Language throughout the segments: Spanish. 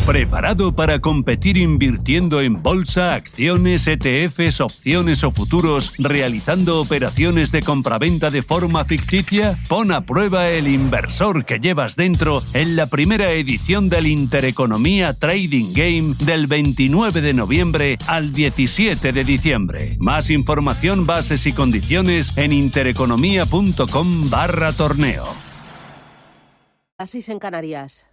¿Preparado para competir invirtiendo en bolsa, acciones, ETFs, opciones o futuros, realizando operaciones de compraventa de forma ficticia? Pon a prueba el inversor que llevas dentro en la primera edición del Intereconomía Trading Game del 29 de noviembre al 17 de diciembre. Más información, bases y condiciones en intereconomía.com/torneo. Las 6 en Canarias.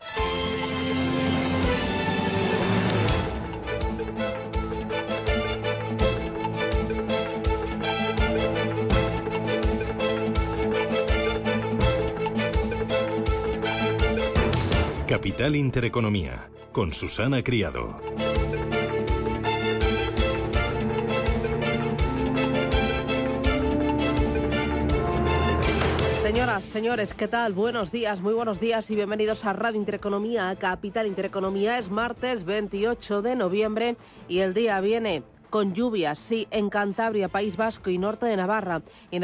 Capital Intereconomía, con Susana Criado. Señoras, señores, ¿qué tal? Buenos días, muy buenos días y bienvenidos a Radio Intereconomía, Capital Intereconomía. Es martes 28 de noviembre y el día viene con lluvias, sí, en Cantabria, País Vasco y norte de Navarra y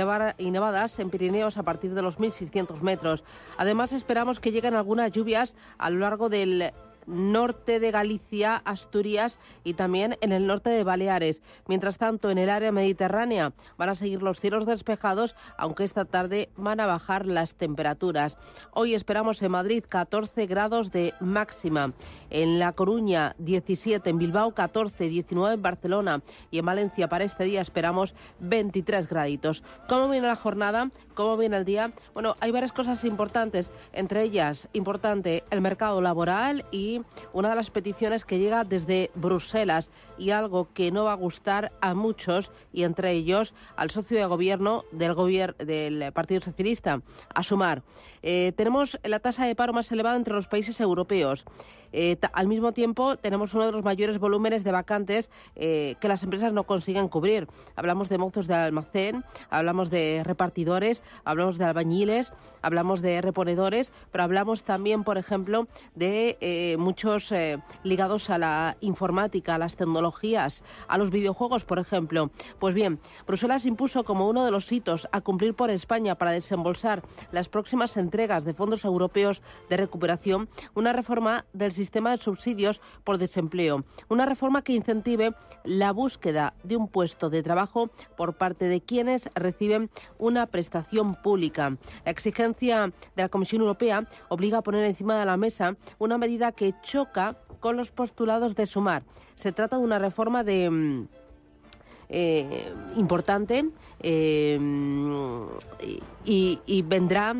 nevadas en Pirineos a partir de los 1.600 metros. Además, esperamos que lleguen algunas lluvias a lo largo del norte de Galicia, Asturias y también en el norte de Baleares. Mientras tanto, en el área mediterránea van a seguir los cielos despejados, aunque esta tarde van a bajar las temperaturas. Hoy esperamos en Madrid 14 grados de máxima, en La Coruña 17, en Bilbao 14, 19 en Barcelona y en Valencia para este día esperamos 23 graditos. ¿Cómo viene la jornada? ¿Cómo viene el día? Bueno, hay varias cosas importantes, entre ellas, importante, el mercado laboral y una de las peticiones que llega desde Bruselas y algo que no va a gustar a muchos y entre ellos al socio de gobierno del Partido Socialista, a Sumar. Tenemos la tasa de paro más elevada entre los países europeos. Al mismo tiempo, tenemos uno de los mayores volúmenes de vacantes que las empresas no consiguen cubrir. Hablamos de mozos de almacén, hablamos de repartidores, hablamos de albañiles, hablamos de reponedores, pero hablamos también, por ejemplo, de muchos ligados a la informática, a las tecnologías, a los videojuegos, por ejemplo. Pues bien, Bruselas impuso como uno de los hitos a cumplir por España para desembolsar las próximas entregas de fondos europeos de recuperación una reforma del sistema de subsidios por desempleo. Una reforma que incentive la búsqueda de un puesto de trabajo por parte de quienes reciben una prestación pública. La exigencia de la Comisión Europea obliga a poner encima de la mesa una medida que choca con los postulados de Sumar. Se trata de una reforma importante y vendrá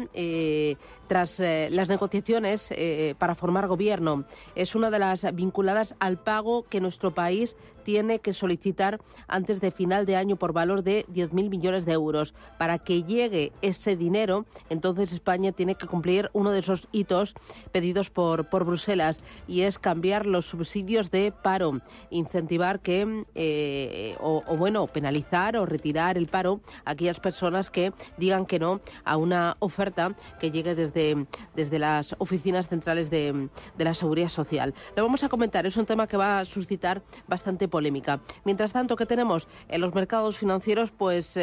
tras las negociaciones para formar gobierno. Es una de las vinculadas al pago que nuestro país tiene que solicitar antes de final de año por valor de 10.000 millones de euros. Para que llegue ese dinero, entonces España tiene que cumplir uno de esos hitos pedidos por Bruselas y es cambiar los subsidios de paro, incentivar que penalizar o retirar el paro a aquellas personas que digan que no a una oferta que llegue desde las oficinas centrales de la Seguridad Social. Lo vamos a comentar, es un tema que va a suscitar bastante polémica. Mientras tanto, ¿qué tenemos? En los mercados financieros, pues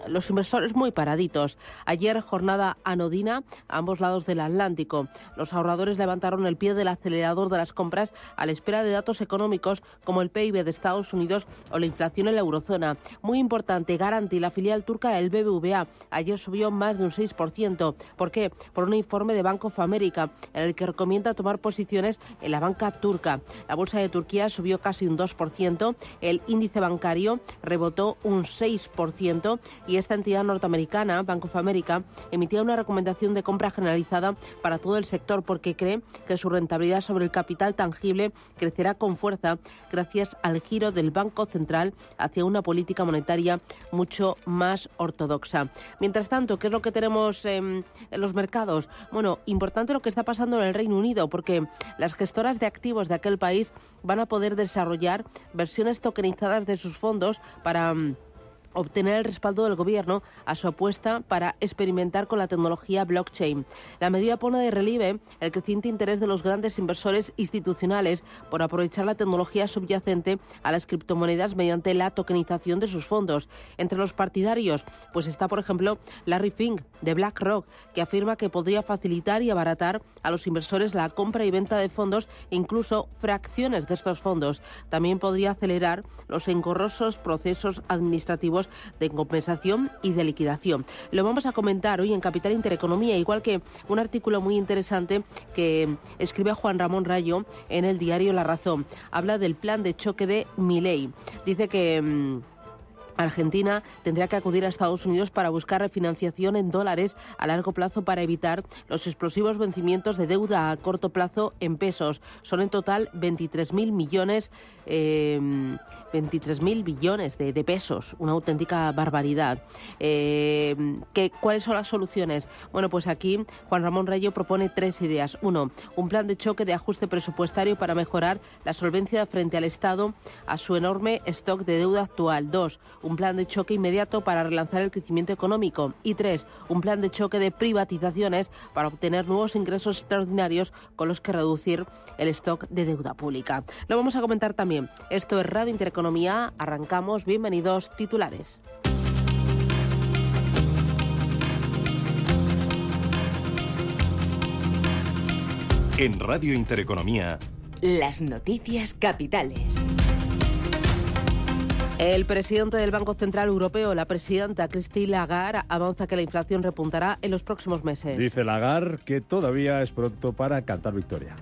los inversores muy paraditos. Ayer jornada anodina a ambos lados del Atlántico. Los ahorradores levantaron el pie del acelerador de las compras a la espera de datos económicos como el PIB de Estados Unidos o la inflación en la eurozona. Muy importante, Garanti, la filial turca del BBVA, ayer subió más de un 6%. ¿Por qué? Por un informe de Bank of America en el que recomienda tomar posiciones en la banca turca. La bolsa de Turquía subió casi un 2%, el índice bancario rebotó un 6% y esta entidad norteamericana, Bank of America, emitía una recomendación de compra generalizada para todo el sector porque cree que su rentabilidad sobre el capital tangible crecerá con fuerza gracias al giro del Banco Central hacia una política monetaria mucho más ortodoxa. Mientras tanto, ¿qué es lo que tenemos en los mercados? Bueno, importante lo que está pasando en el Reino Unido porque las gestoras de activos de aquel país van a poder desarrollar versiones tokenizadas de sus fondos para obtener el respaldo del Gobierno a su apuesta para experimentar con la tecnología blockchain. La medida pone de relieve el creciente interés de los grandes inversores institucionales por aprovechar la tecnología subyacente a las criptomonedas mediante la tokenización de sus fondos. Entre los partidarios, pues está, por ejemplo, Larry Fink, de BlackRock, que afirma que podría facilitar y abaratar a los inversores la compra y venta de fondos e incluso fracciones de estos fondos. También podría acelerar los engorrosos procesos administrativos de compensación y de liquidación. Lo vamos a comentar hoy en Capital Intereconomía, igual que un artículo muy interesante que escribe Juan Ramón Rayo en el diario La Razón. Habla del plan de choque de Milei. Dice que Argentina tendría que acudir a Estados Unidos para buscar refinanciación en dólares a largo plazo para evitar los explosivos vencimientos de deuda a corto plazo en pesos. Son en total 23.000 billones de pesos, una auténtica barbaridad. ¿Cuáles son las soluciones? Bueno, pues aquí Juan Ramón Rayo propone 3 ideas. 1, un plan de choque de ajuste presupuestario para mejorar la solvencia frente al Estado a su enorme stock de deuda actual. 2, un plan de choque inmediato para relanzar el crecimiento económico. Y 3, un plan de choque de privatizaciones para obtener nuevos ingresos extraordinarios con los que reducir el stock de deuda pública. Lo vamos a comentar también. Esto es Radio Intereconomía. Arrancamos. Bienvenidos, titulares. En Radio Intereconomía, las noticias capitales. El presidente del Banco Central Europeo, la presidenta Christine Lagarde, avanza que la inflación repuntará en los próximos meses. Dice Lagarde que todavía es pronto para cantar victoria.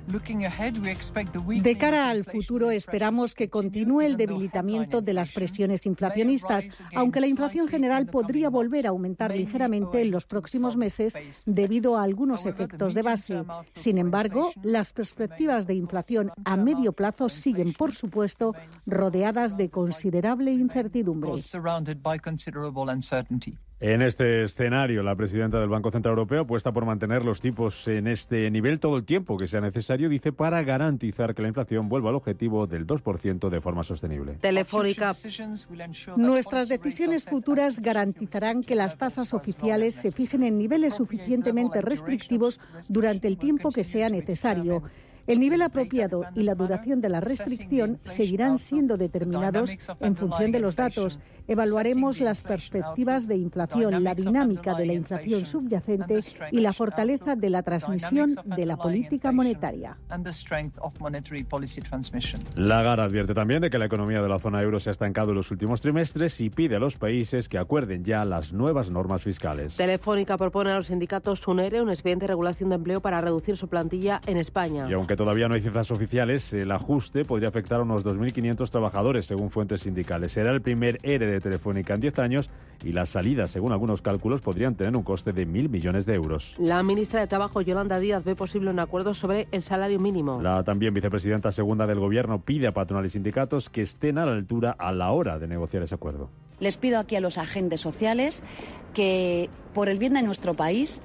De cara al futuro, esperamos que continúe el debilitamiento de las presiones inflacionistas, aunque la inflación general podría volver a aumentar ligeramente en los próximos meses debido a algunos efectos de base. Sin embargo, las perspectivas de inflación a medio plazo siguen, por supuesto, rodeadas de considerable incertidumbre. En este escenario, la presidenta del Banco Central Europeo apuesta por mantener los tipos en este nivel todo el tiempo que sea necesario, dice, para garantizar que la inflación vuelva al objetivo del 2% de forma sostenible. Telefónica. Nuestras decisiones futuras garantizarán que las tasas oficiales se fijen en niveles suficientemente restrictivos durante el tiempo que sea necesario. El nivel apropiado y la duración de la restricción seguirán siendo determinados en función de los datos. Evaluaremos las perspectivas de inflación, la dinámica de la inflación subyacente y la fortaleza de la transmisión de la política monetaria. Lagarde advierte también de que la economía de la zona euro se ha estancado en los últimos trimestres y pide a los países que acuerden ya las nuevas normas fiscales. Telefónica propone a los sindicatos un ERE, un expediente de regulación de empleo, para reducir su plantilla en España. Y aunque todavía no hay cifras oficiales, el ajuste podría afectar a unos 2.500 trabajadores, según fuentes sindicales. Será el primer ERE de Telefónica en 10 años y las salidas, según algunos cálculos, podrían tener un coste de 1.000 millones de euros. La ministra de Trabajo, Yolanda Díaz, ve posible un acuerdo sobre el salario mínimo. La también vicepresidenta segunda del Gobierno pide a patronal y sindicatos que estén a la altura a la hora de negociar ese acuerdo. Les pido aquí a los agentes sociales que, por el bien de nuestro país,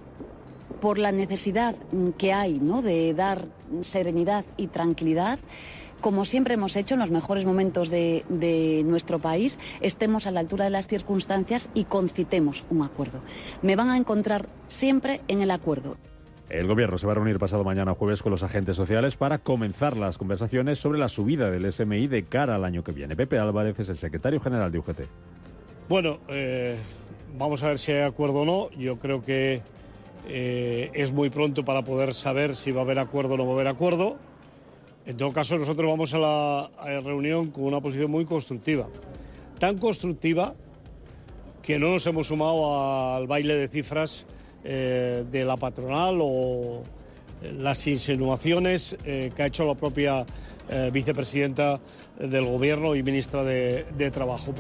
por la necesidad que hay, ¿no?, de dar serenidad y tranquilidad, como siempre hemos hecho en los mejores momentos de nuestro país, estemos a la altura de las circunstancias y concitemos un acuerdo. Me van a encontrar siempre en el acuerdo. El Gobierno se va a reunir pasado mañana jueves con los agentes sociales para comenzar las conversaciones sobre la subida del SMI de cara al año que viene. Pepe Álvarez es el secretario general de UGT. Bueno, vamos a ver si hay acuerdo o no. Yo creo que es muy pronto para poder saber si va a haber acuerdo o no va a haber acuerdo. En todo caso, nosotros vamos a la reunión con una posición muy constructiva. Tan constructiva que no nos hemos sumado al baile de cifras de la patronal o las insinuaciones que ha hecho la propia vicepresidenta del Gobierno y ministra de Trabajo.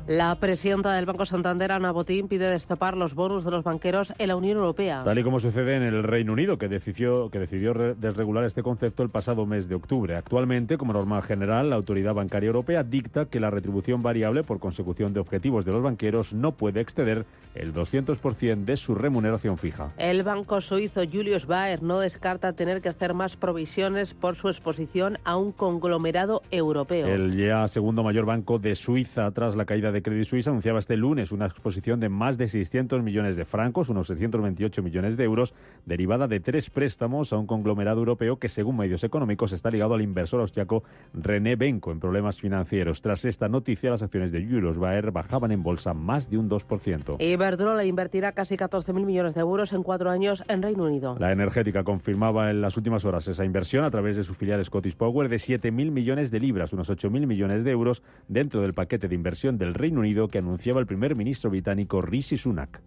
La presidenta del Banco Santander, Ana Botín, pide destapar los bonus de los banqueros en la Unión Europea. Tal y como sucede en el Reino Unido, que decidió desregular este concepto el pasado mes de octubre. Actualmente, como norma general, la Autoridad Bancaria Europea dicta que la retribución variable por consecución de objetivos de los banqueros no puede exceder el 200% de su remuneración fija. El banco suizo Julius Baer no descarta tener que hacer más provisiones por su exposición a un conglomerado europeo. El ya segundo mayor banco de Suiza tras la caída de de Credit Suisse anunciaba este lunes una exposición de más de 600 millones de francos, unos 628 millones de euros, derivada de 3 préstamos a un conglomerado europeo que, según medios económicos, está ligado al inversor austriaco René Benko en problemas financieros. Tras esta noticia, las acciones de Julius Baer bajaban en bolsa más de un 2%. Iberdrola invertirá casi 14.000 millones de euros en 4 años en Reino Unido. La energética confirmaba en las últimas horas esa inversión a través de su filial Scottish Power de 7.000 millones de libras, unos 8.000 millones de euros, dentro del paquete de inversión del Reino Unido que anunciaba el primer ministro británico Rishi Sunak.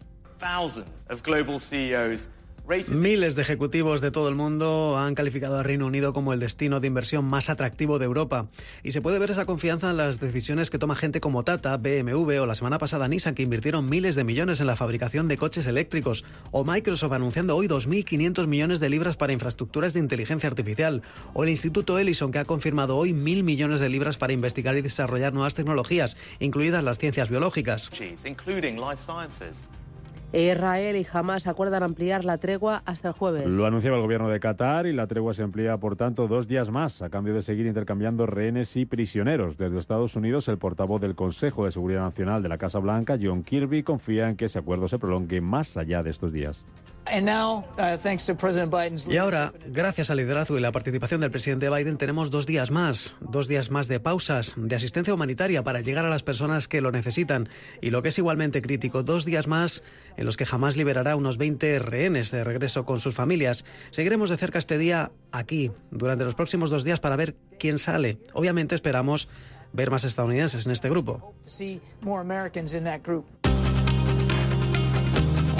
Miles de ejecutivos de todo el mundo han calificado al Reino Unido como el destino de inversión más atractivo de Europa. Y se puede ver esa confianza en las decisiones que toma gente como Tata, BMW o la semana pasada Nissan, que invirtieron miles de millones en la fabricación de coches eléctricos. O Microsoft anunciando hoy 2.500 millones de libras para infraestructuras de inteligencia artificial. O el Instituto Ellison, que ha confirmado hoy 1.000 millones de libras para investigar y desarrollar nuevas tecnologías, incluidas las ciencias biológicas. Israel y Hamás acuerdan ampliar la tregua hasta el jueves. Lo anunciaba el gobierno de Qatar y la tregua se amplía, por tanto, 2 días más, a cambio de seguir intercambiando rehenes y prisioneros. Desde Estados Unidos, el portavoz del Consejo de Seguridad Nacional de la Casa Blanca, John Kirby, confía en que ese acuerdo se prolongue más allá de estos días. Y ahora, gracias al liderazgo y la participación del presidente Biden, tenemos 2 días más de pausas, de asistencia humanitaria para llegar a las personas que lo necesitan. Y lo que es igualmente crítico, 2 días más en los que Hamás liberará unos 20 rehenes de regreso con sus familias. Seguiremos de cerca este día aquí, durante los próximos 2 días, para ver quién sale. Obviamente esperamos ver más estadounidenses en este grupo.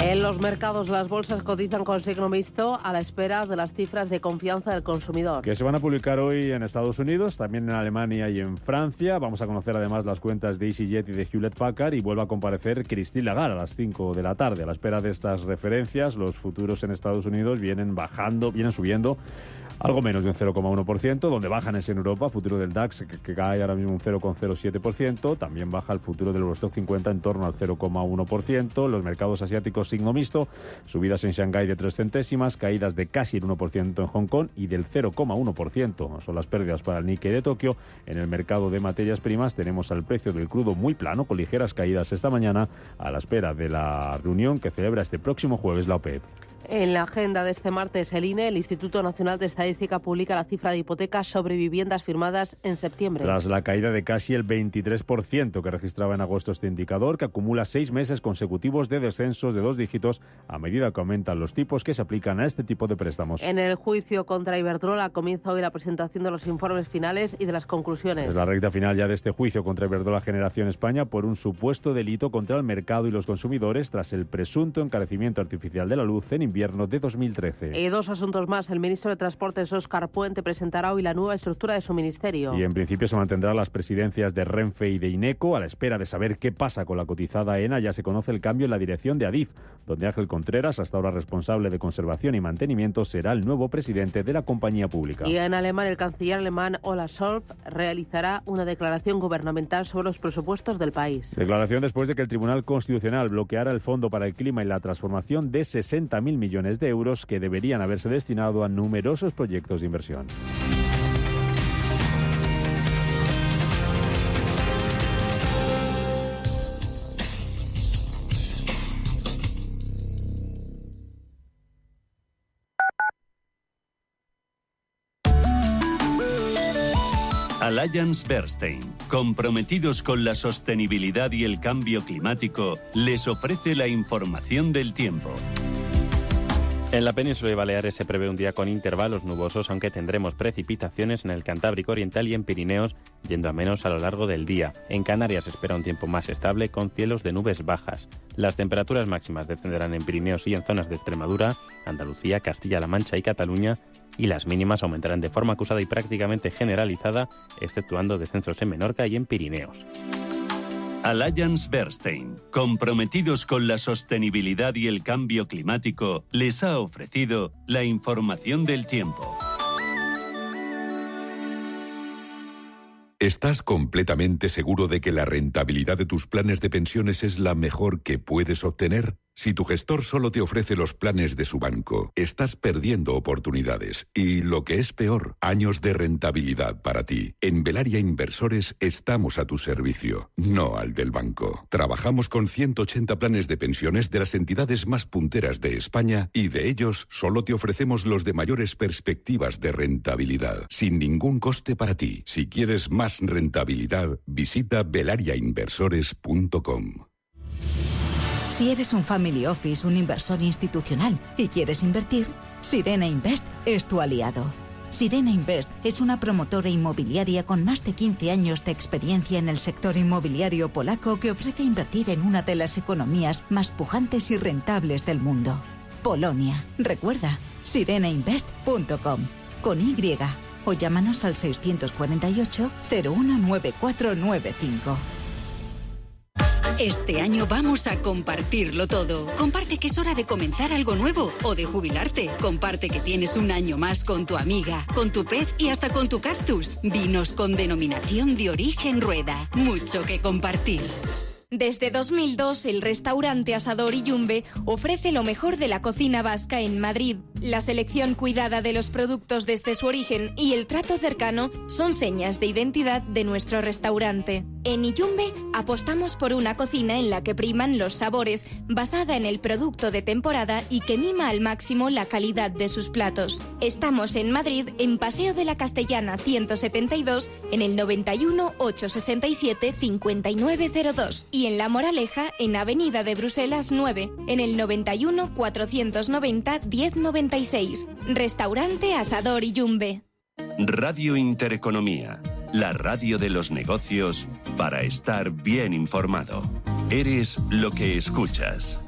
En los mercados, las bolsas cotizan con signo mixto a la espera de las cifras de confianza del consumidor. Que se van a publicar hoy en Estados Unidos, también en Alemania y en Francia. Vamos a conocer además las cuentas de EasyJet y de Hewlett Packard, y vuelve a comparecer Christine Lagarde a las 5 de la tarde. A la espera de estas referencias, los futuros en Estados Unidos vienen subiendo algo menos de un 0,1%, donde bajan es en Europa, futuro del DAX que cae ahora mismo un 0,07%, también baja el futuro del Eurostoxx 50 en torno al 0,1%, los mercados asiáticos signo mixto, subidas en Shanghái de 3 centésimas, caídas de casi el 1% en Hong Kong y del 0,1% son las pérdidas para el Nikkei de Tokio. En el mercado de materias primas tenemos al precio del crudo muy plano, con ligeras caídas esta mañana, a la espera de la reunión que celebra este próximo jueves la OPEP. En la agenda de este martes, el INE, el Instituto Nacional de Estadística, publica la cifra de hipotecas sobre viviendas firmadas en septiembre. Tras la caída de casi el 23% que registraba en agosto este indicador, que acumula 6 meses consecutivos de descensos de 2 dígitos a medida que aumentan los tipos que se aplican a este tipo de préstamos. En el juicio contra Iberdrola comienza hoy la presentación de los informes finales y de las conclusiones. Es la recta final ya de este juicio contra Iberdrola Generación España por un supuesto delito contra el mercado y los consumidores tras el presunto encarecimiento artificial de la luz en invierno de 2013. Y 2 asuntos más. El ministro de Transportes, Óscar Puente, presentará hoy la nueva estructura de su ministerio. Y en principio se mantendrán las presidencias de Renfe y de INECO. A la espera de saber qué pasa con la cotizada ENA, ya se conoce el cambio en la dirección de Adif, donde Ángel Contreras, hasta ahora responsable de conservación y mantenimiento, será el nuevo presidente de la compañía pública. Y en Alemania, el canciller alemán Olaf Scholz realizará una declaración gubernamental sobre los presupuestos del país. Declaración después de que el Tribunal Constitucional bloqueara el Fondo para el Clima y la Transformación de 60.000 millones de euros que deberían haberse destinado a numerosos proyectos de inversión. Allianz Bernstein, comprometidos con la sostenibilidad y el cambio climático, les ofrece la información del tiempo. En la península y Baleares se prevé un día con intervalos nubosos, aunque tendremos precipitaciones en el Cantábrico Oriental y en Pirineos, yendo a menos a lo largo del día. En Canarias se espera un tiempo más estable, con cielos de nubes bajas. Las temperaturas máximas descenderán en Pirineos y en zonas de Extremadura, Andalucía, Castilla-La Mancha y Cataluña, y las mínimas aumentarán de forma acusada y prácticamente generalizada, exceptuando descensos en Menorca y en Pirineos. Allianz Bernstein, comprometidos con la sostenibilidad y el cambio climático, les ha ofrecido la información del tiempo. ¿Estás completamente seguro de que la rentabilidad de tus planes de pensiones es la mejor que puedes obtener? Si tu gestor solo te ofrece los planes de su banco, estás perdiendo oportunidades y, lo que es peor, años de rentabilidad para ti. En Velaria Inversores estamos a tu servicio, no al del banco. Trabajamos con 180 planes de pensiones de las entidades más punteras de España y de ellos solo te ofrecemos los de mayores perspectivas de rentabilidad, sin ningún coste para ti. Si quieres más rentabilidad, visita velariainversores.com. Si eres un family office, un inversor institucional y quieres invertir, Sirena Invest es tu aliado. Sirena Invest es una promotora inmobiliaria con más de 15 años de experiencia en el sector inmobiliario polaco que ofrece invertir en una de las economías más pujantes y rentables del mundo. Polonia. Recuerda, sirenainvest.com con Y o llámanos al 648 019495. Este año vamos a compartirlo todo. Comparte que es hora de comenzar algo nuevo o de jubilarte. Comparte que tienes un año más con tu amiga, con tu pez y hasta con tu cactus. Vinos con denominación de origen Rueda. Mucho que compartir. Desde 2002, el restaurante Asador y Yumbe ofrece lo mejor de la cocina vasca en Madrid. La selección cuidada de los productos desde su origen y el trato cercano son señas de identidad de nuestro restaurante. En Iyumbe apostamos por una cocina en la que priman los sabores, basada en el producto de temporada y que mima al máximo la calidad de sus platos. Estamos en Madrid, en Paseo de la Castellana 172, en el 91 867 5902 y en La Moraleja, en Avenida de Bruselas 9, en el 91 490 1096. Restaurante Asador Iyumbe. Radio Intereconomía, la radio de los negocios para estar bien informado. Eres lo que escuchas.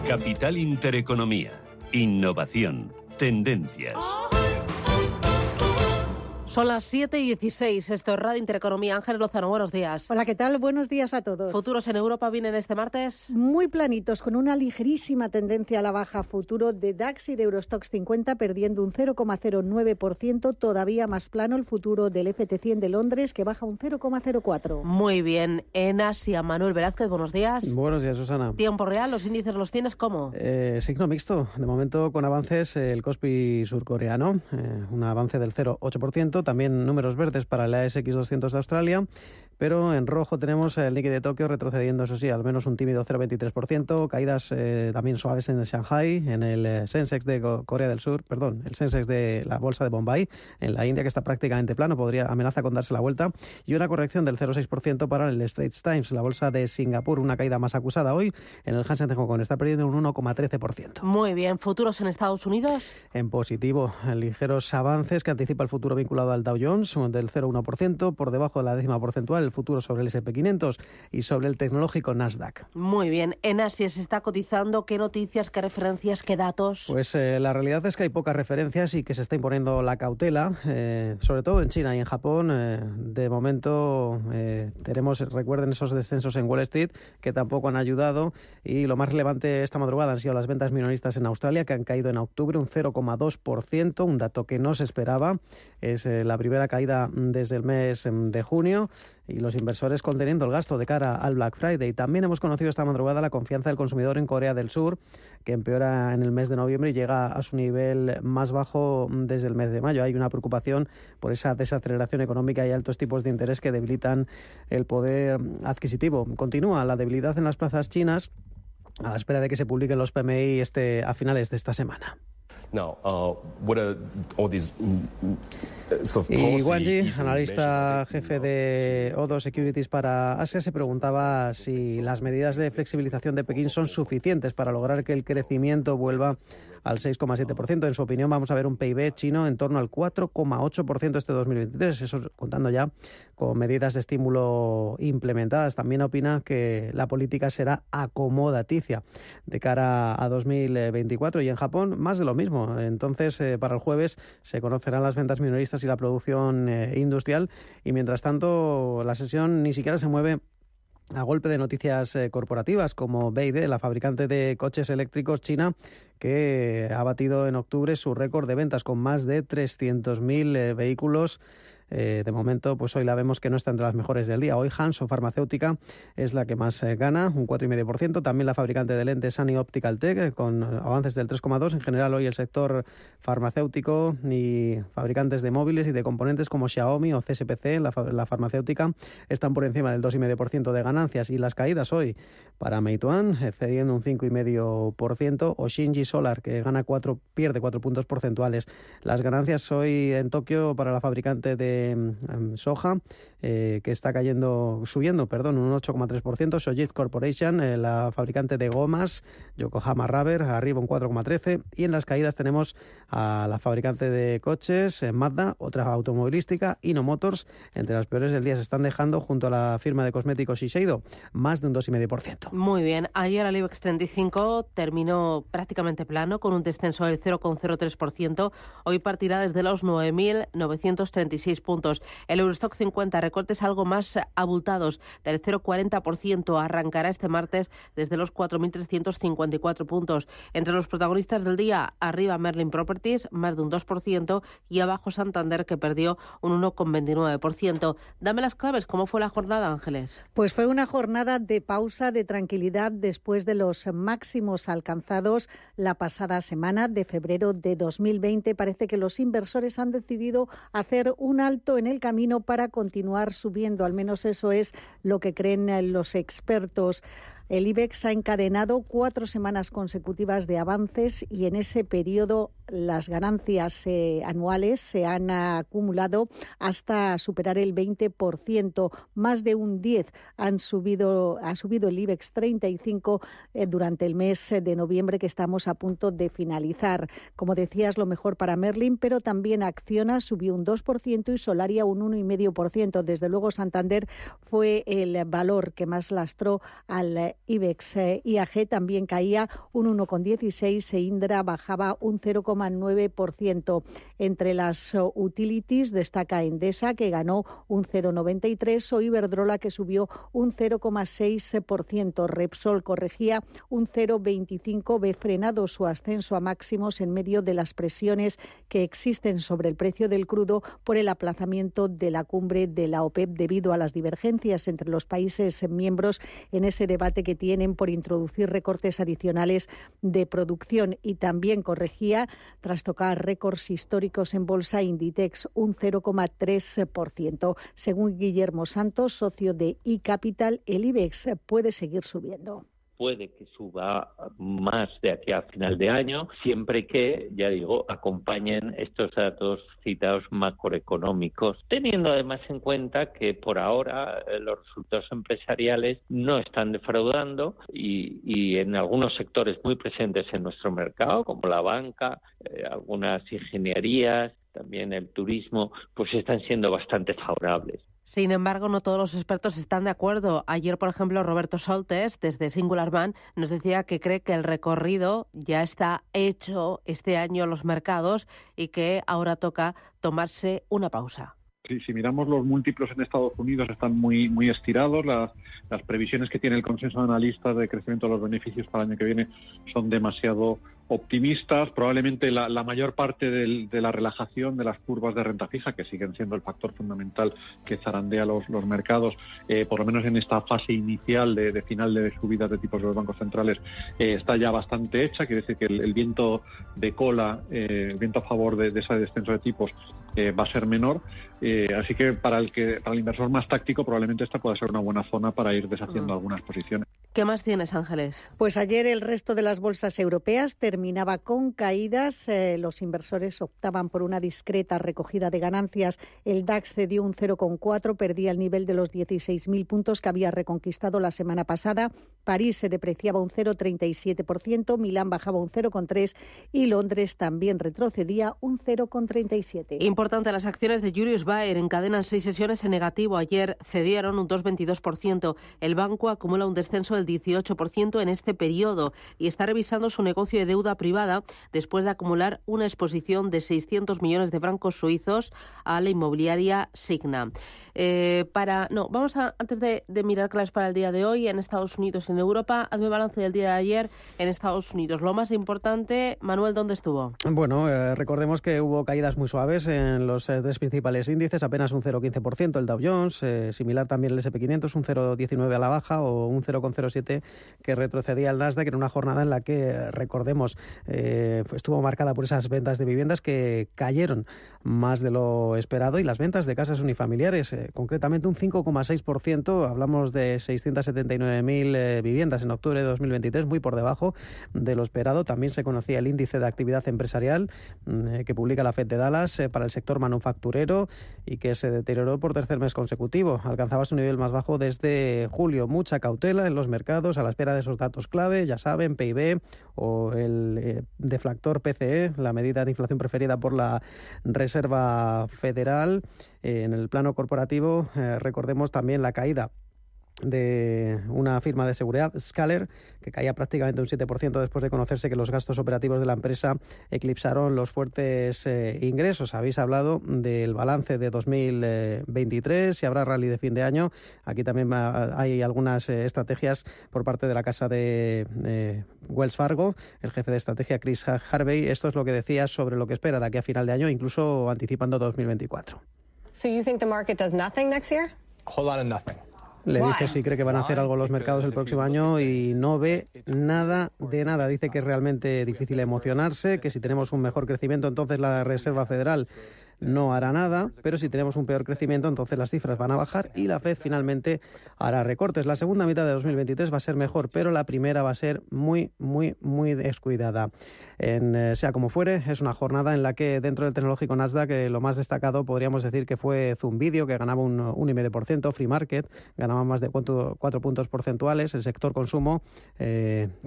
Capital Intereconomía. Innovación. Tendencias. Son las 7:16. Esto es Radio Intereconomía. Ángel Lozano, buenos días. Hola, ¿qué tal? Buenos días a todos. ¿Futuros en Europa vienen este martes? Muy planitos, con una ligerísima tendencia a la baja. Futuro de DAX y de Eurostoxx 50 perdiendo un 0,09%. Todavía más plano el futuro del FT100 de Londres, que baja un 0,04%. Muy bien. En Asia, Manuel Velázquez, buenos días. Buenos días, Susana. ¿Tiempo real? ¿Los índices los tienes cómo? Signo mixto. De momento con avances el Kospi surcoreano, un avance del 0,8%. También números verdes para el ASX 200 de Australia, pero en rojo tenemos el Nikkei de Tokio retrocediendo, eso sí, al menos un tímido 0,23%, caídas también suaves en el Shanghai, en el Sensex de Corea del Sur, el Sensex de la bolsa de Bombay, en la India, que está prácticamente plano, amenaza con darse la vuelta, y una corrección del 0,6% para el Straits Times, la bolsa de Singapur, una caída más acusada hoy, en el Hansen de Hong Kong está perdiendo un 1,13%. Muy bien. ¿Futuros en Estados Unidos? En positivo, ligeros avances que anticipa el futuro vinculado al Dow Jones del 0,1%, por debajo de la décima porcentual el futuro sobre el S&P 500 y sobre el tecnológico Nasdaq. Muy bien. En Asia se está cotizando. ¿Qué noticias, qué referencias, qué datos? Pues la realidad es que hay pocas referencias y que se está imponiendo la cautela, sobre todo en China y en Japón. De momento recuerden esos descensos en Wall Street que tampoco han ayudado, y lo más relevante esta madrugada han sido las ventas minoristas en Australia, que han caído en octubre un 0,2%, un dato que no se esperaba. Es la primera caída desde el mes de junio, y los inversores conteniendo el gasto de cara al Black Friday. También hemos conocido esta madrugada la confianza del consumidor en Corea del Sur, que empeora en el mes de noviembre y llega a su nivel más bajo desde el mes de mayo. Hay una preocupación por esa desaceleración económica y altos tipos de interés que debilitan el poder adquisitivo. Continúa la debilidad en las plazas chinas a la espera de que se publiquen los PMI a finales de esta semana. Y Wang Yi, analista jefe de Odo Securities para Asia, se preguntaba si las medidas de flexibilización de Pekín son suficientes para lograr que el crecimiento vuelva al 6,7%. En su opinión, vamos a ver un PIB chino en torno al 4,8% este 2023, eso contando ya con medidas de estímulo implementadas. También opina que la política será acomodaticia de cara a 2024, y en Japón más de lo mismo. Entonces, para el jueves se conocerán las ventas minoristas y la producción industrial, y mientras tanto la sesión ni siquiera se mueve a golpe de noticias corporativas como BYD, la fabricante de coches eléctricos china, que ha batido en octubre su récord de ventas con más de 300.000 vehículos. De momento, pues hoy la vemos que no está entre las mejores del día. Hoy Hanson Farmacéutica es la que más gana, un 4,5%. También la fabricante de lentes Sunny Optical Tech, con avances del 3,2%. En general, hoy el sector farmacéutico y fabricantes de móviles y de componentes como Xiaomi o CSPC, la farmacéutica, están por encima del 2,5% de ganancias. Y las caídas hoy para Meituan, cediendo un 5,5%, o Shinji Solar, que pierde 4 puntos porcentuales. Las ganancias hoy en Tokio para la fabricante de soja, que está subiendo un 8,3%. Sojitz Corporation, la fabricante de gomas, Yokohama Rubber, arriba un 4,13%. Y en las caídas tenemos a la fabricante de coches, Mazda, otra automovilística, Hino Motors. Entre las peores del día se están dejando, junto a la firma de cosméticos Shiseido, más de un 2,5%. Muy bien. Ayer el IBEX 35 terminó prácticamente plano, con un descenso del 0,03%. Hoy partirá desde los 9.936 puntos. El Eurostock 50, recortes algo más abultados, del 0,40%, arrancará este martes desde los 4.354 puntos. Entre los protagonistas del día, arriba Merlin Properties, más de un 2%, y abajo Santander, que perdió un 1,29%. Dame las claves, ¿cómo fue la jornada, Ángeles? Pues fue una jornada de pausa, de tranquilidad, después de los máximos alcanzados la pasada semana de febrero de 2020. Parece que los inversores han decidido hacer un alto en el camino para continuar subiendo, al menos eso es lo que creen los expertos. El IBEX ha encadenado 4 semanas consecutivas de avances, y en ese periodo las ganancias anuales se han acumulado hasta superar el 20%. Más de un 10% ha subido el IBEX 35 durante el mes de noviembre, que estamos a punto de finalizar. Como decías, lo mejor para Merlin, pero también Acciona subió un 2% y Solaria un 1,5%. Desde luego Santander fue el valor que más lastró al IBEX. IAG también caía un 1,16%, e Indra bajaba un 0,9%. Entre las utilities destaca Endesa, que ganó un 0,93%, o Iberdrola, que subió un 0,6%. Repsol corregía un 0,25%, ve frenado su ascenso a máximos en medio de las presiones que existen sobre el precio del crudo por el aplazamiento de la cumbre de la OPEP debido a las divergencias entre los países miembros en ese debate que tienen por introducir recortes adicionales de producción. Y también corregía, tras tocar récords históricos en bolsa, Inditex un 0,3%. Según Guillermo Santos, socio de iCapital, el IBEX puede seguir subiendo. Puede que suba más de aquí a final de año, siempre que, ya digo, acompañen estos datos citados macroeconómicos, teniendo además en cuenta que por ahora los resultados empresariales no están defraudando y en algunos sectores muy presentes en nuestro mercado, como la banca, algunas ingenierías, también el turismo, pues están siendo bastante favorables. Sin embargo, no todos los expertos están de acuerdo. Ayer, por ejemplo, Roberto Soltes, desde Singular Bank, nos decía que cree que el recorrido ya está hecho este año en los mercados y que ahora toca tomarse una pausa. Si miramos los múltiplos en Estados Unidos están muy estirados, las previsiones que tiene el consenso de analistas de crecimiento de los beneficios para el año que viene son demasiado optimistas. Probablemente la mayor parte de la relajación de las curvas de renta fija, que siguen siendo el factor fundamental que zarandea los mercados, por lo menos en esta fase inicial de final de subidas de tipos de los bancos centrales, está ya bastante hecha. Quiere decir que el viento de cola, el viento a favor de ese descenso de tipos va a ser menor. Así que para el inversor más táctico probablemente esta pueda ser una buena zona para ir deshaciendo algunas posiciones. ¿Qué más tienes, Ángeles? Pues ayer el resto de las bolsas europeas terminaba con caídas. Los inversores optaban por una discreta recogida de ganancias. El DAX cedió un 0,4, perdía el nivel de los 16.000 puntos que había reconquistado la semana pasada. París se depreciaba un 0,37%, Milán bajaba un 0,3% y Londres también retrocedía un 0,37%. Importante, las acciones de Julius Baer encadenan 6 sesiones en negativo. Ayer cedieron un 2,22%. El banco acumula un descenso del 18% en este periodo y está revisando su negocio de deuda privada después de acumular una exposición de 600 millones de francos suizos a la inmobiliaria Signa. Antes de mirar claves para el día de hoy en Estados Unidos y en Europa, hazme balance del día de ayer en Estados Unidos. Lo más importante, Manuel, ¿dónde estuvo? Bueno, recordemos que hubo caídas muy suaves en los 3 principales índices, apenas un 0,15% el Dow Jones, similar también el S&P 500, un 0,19 a la baja o un 0,07 que retrocedía el Nasdaq en una jornada en la que, recordemos, estuvo marcada por esas ventas de viviendas que cayeron más de lo esperado y las ventas de casas unifamiliares, concretamente un 5,6%, hablamos de 679.000 viviendas en octubre de 2023, muy por debajo de lo esperado. También se conocía el índice de actividad empresarial que publica la FED de Dallas para el sector manufacturero y que se deterioró por tercer mes consecutivo. Alcanzaba su nivel más bajo desde julio. Mucha cautela en los mercados a la espera de esos datos clave, ya saben, PIB o el deflactor PCE, la medida de inflación preferida por la Reserva Federal. En el plano corporativo, recordemos también la caída de una firma de seguridad, Scaler, que caía prácticamente un 7% después de conocerse que los gastos operativos de la empresa eclipsaron los fuertes ingresos. Habéis hablado del balance de 2023, si habrá rally de fin de año. Aquí también hay algunas estrategias por parte de la casa de Wells Fargo, el jefe de estrategia Chris Harvey. Esto es lo que decía sobre lo que espera de aquí a final de año, incluso anticipando 2024. So you think the market does nothing next year? A whole lot of nothing. Le dice si cree que van a hacer algo los mercados el próximo año y no ve nada de nada. Dice que es realmente difícil emocionarse, que si tenemos un mejor crecimiento entonces la Reserva Federal no hará nada, pero si tenemos un peor crecimiento entonces las cifras van a bajar y la FED finalmente hará recortes. La segunda mitad de 2023 va a ser mejor, pero la primera va a ser muy descuidada. Sea como fuere, es una jornada en la que dentro del tecnológico Nasdaq lo más destacado podríamos decir que fue Zoom Video, que ganaba un 1,5%, Free Market ganaba más de 4 puntos porcentuales, el sector consumo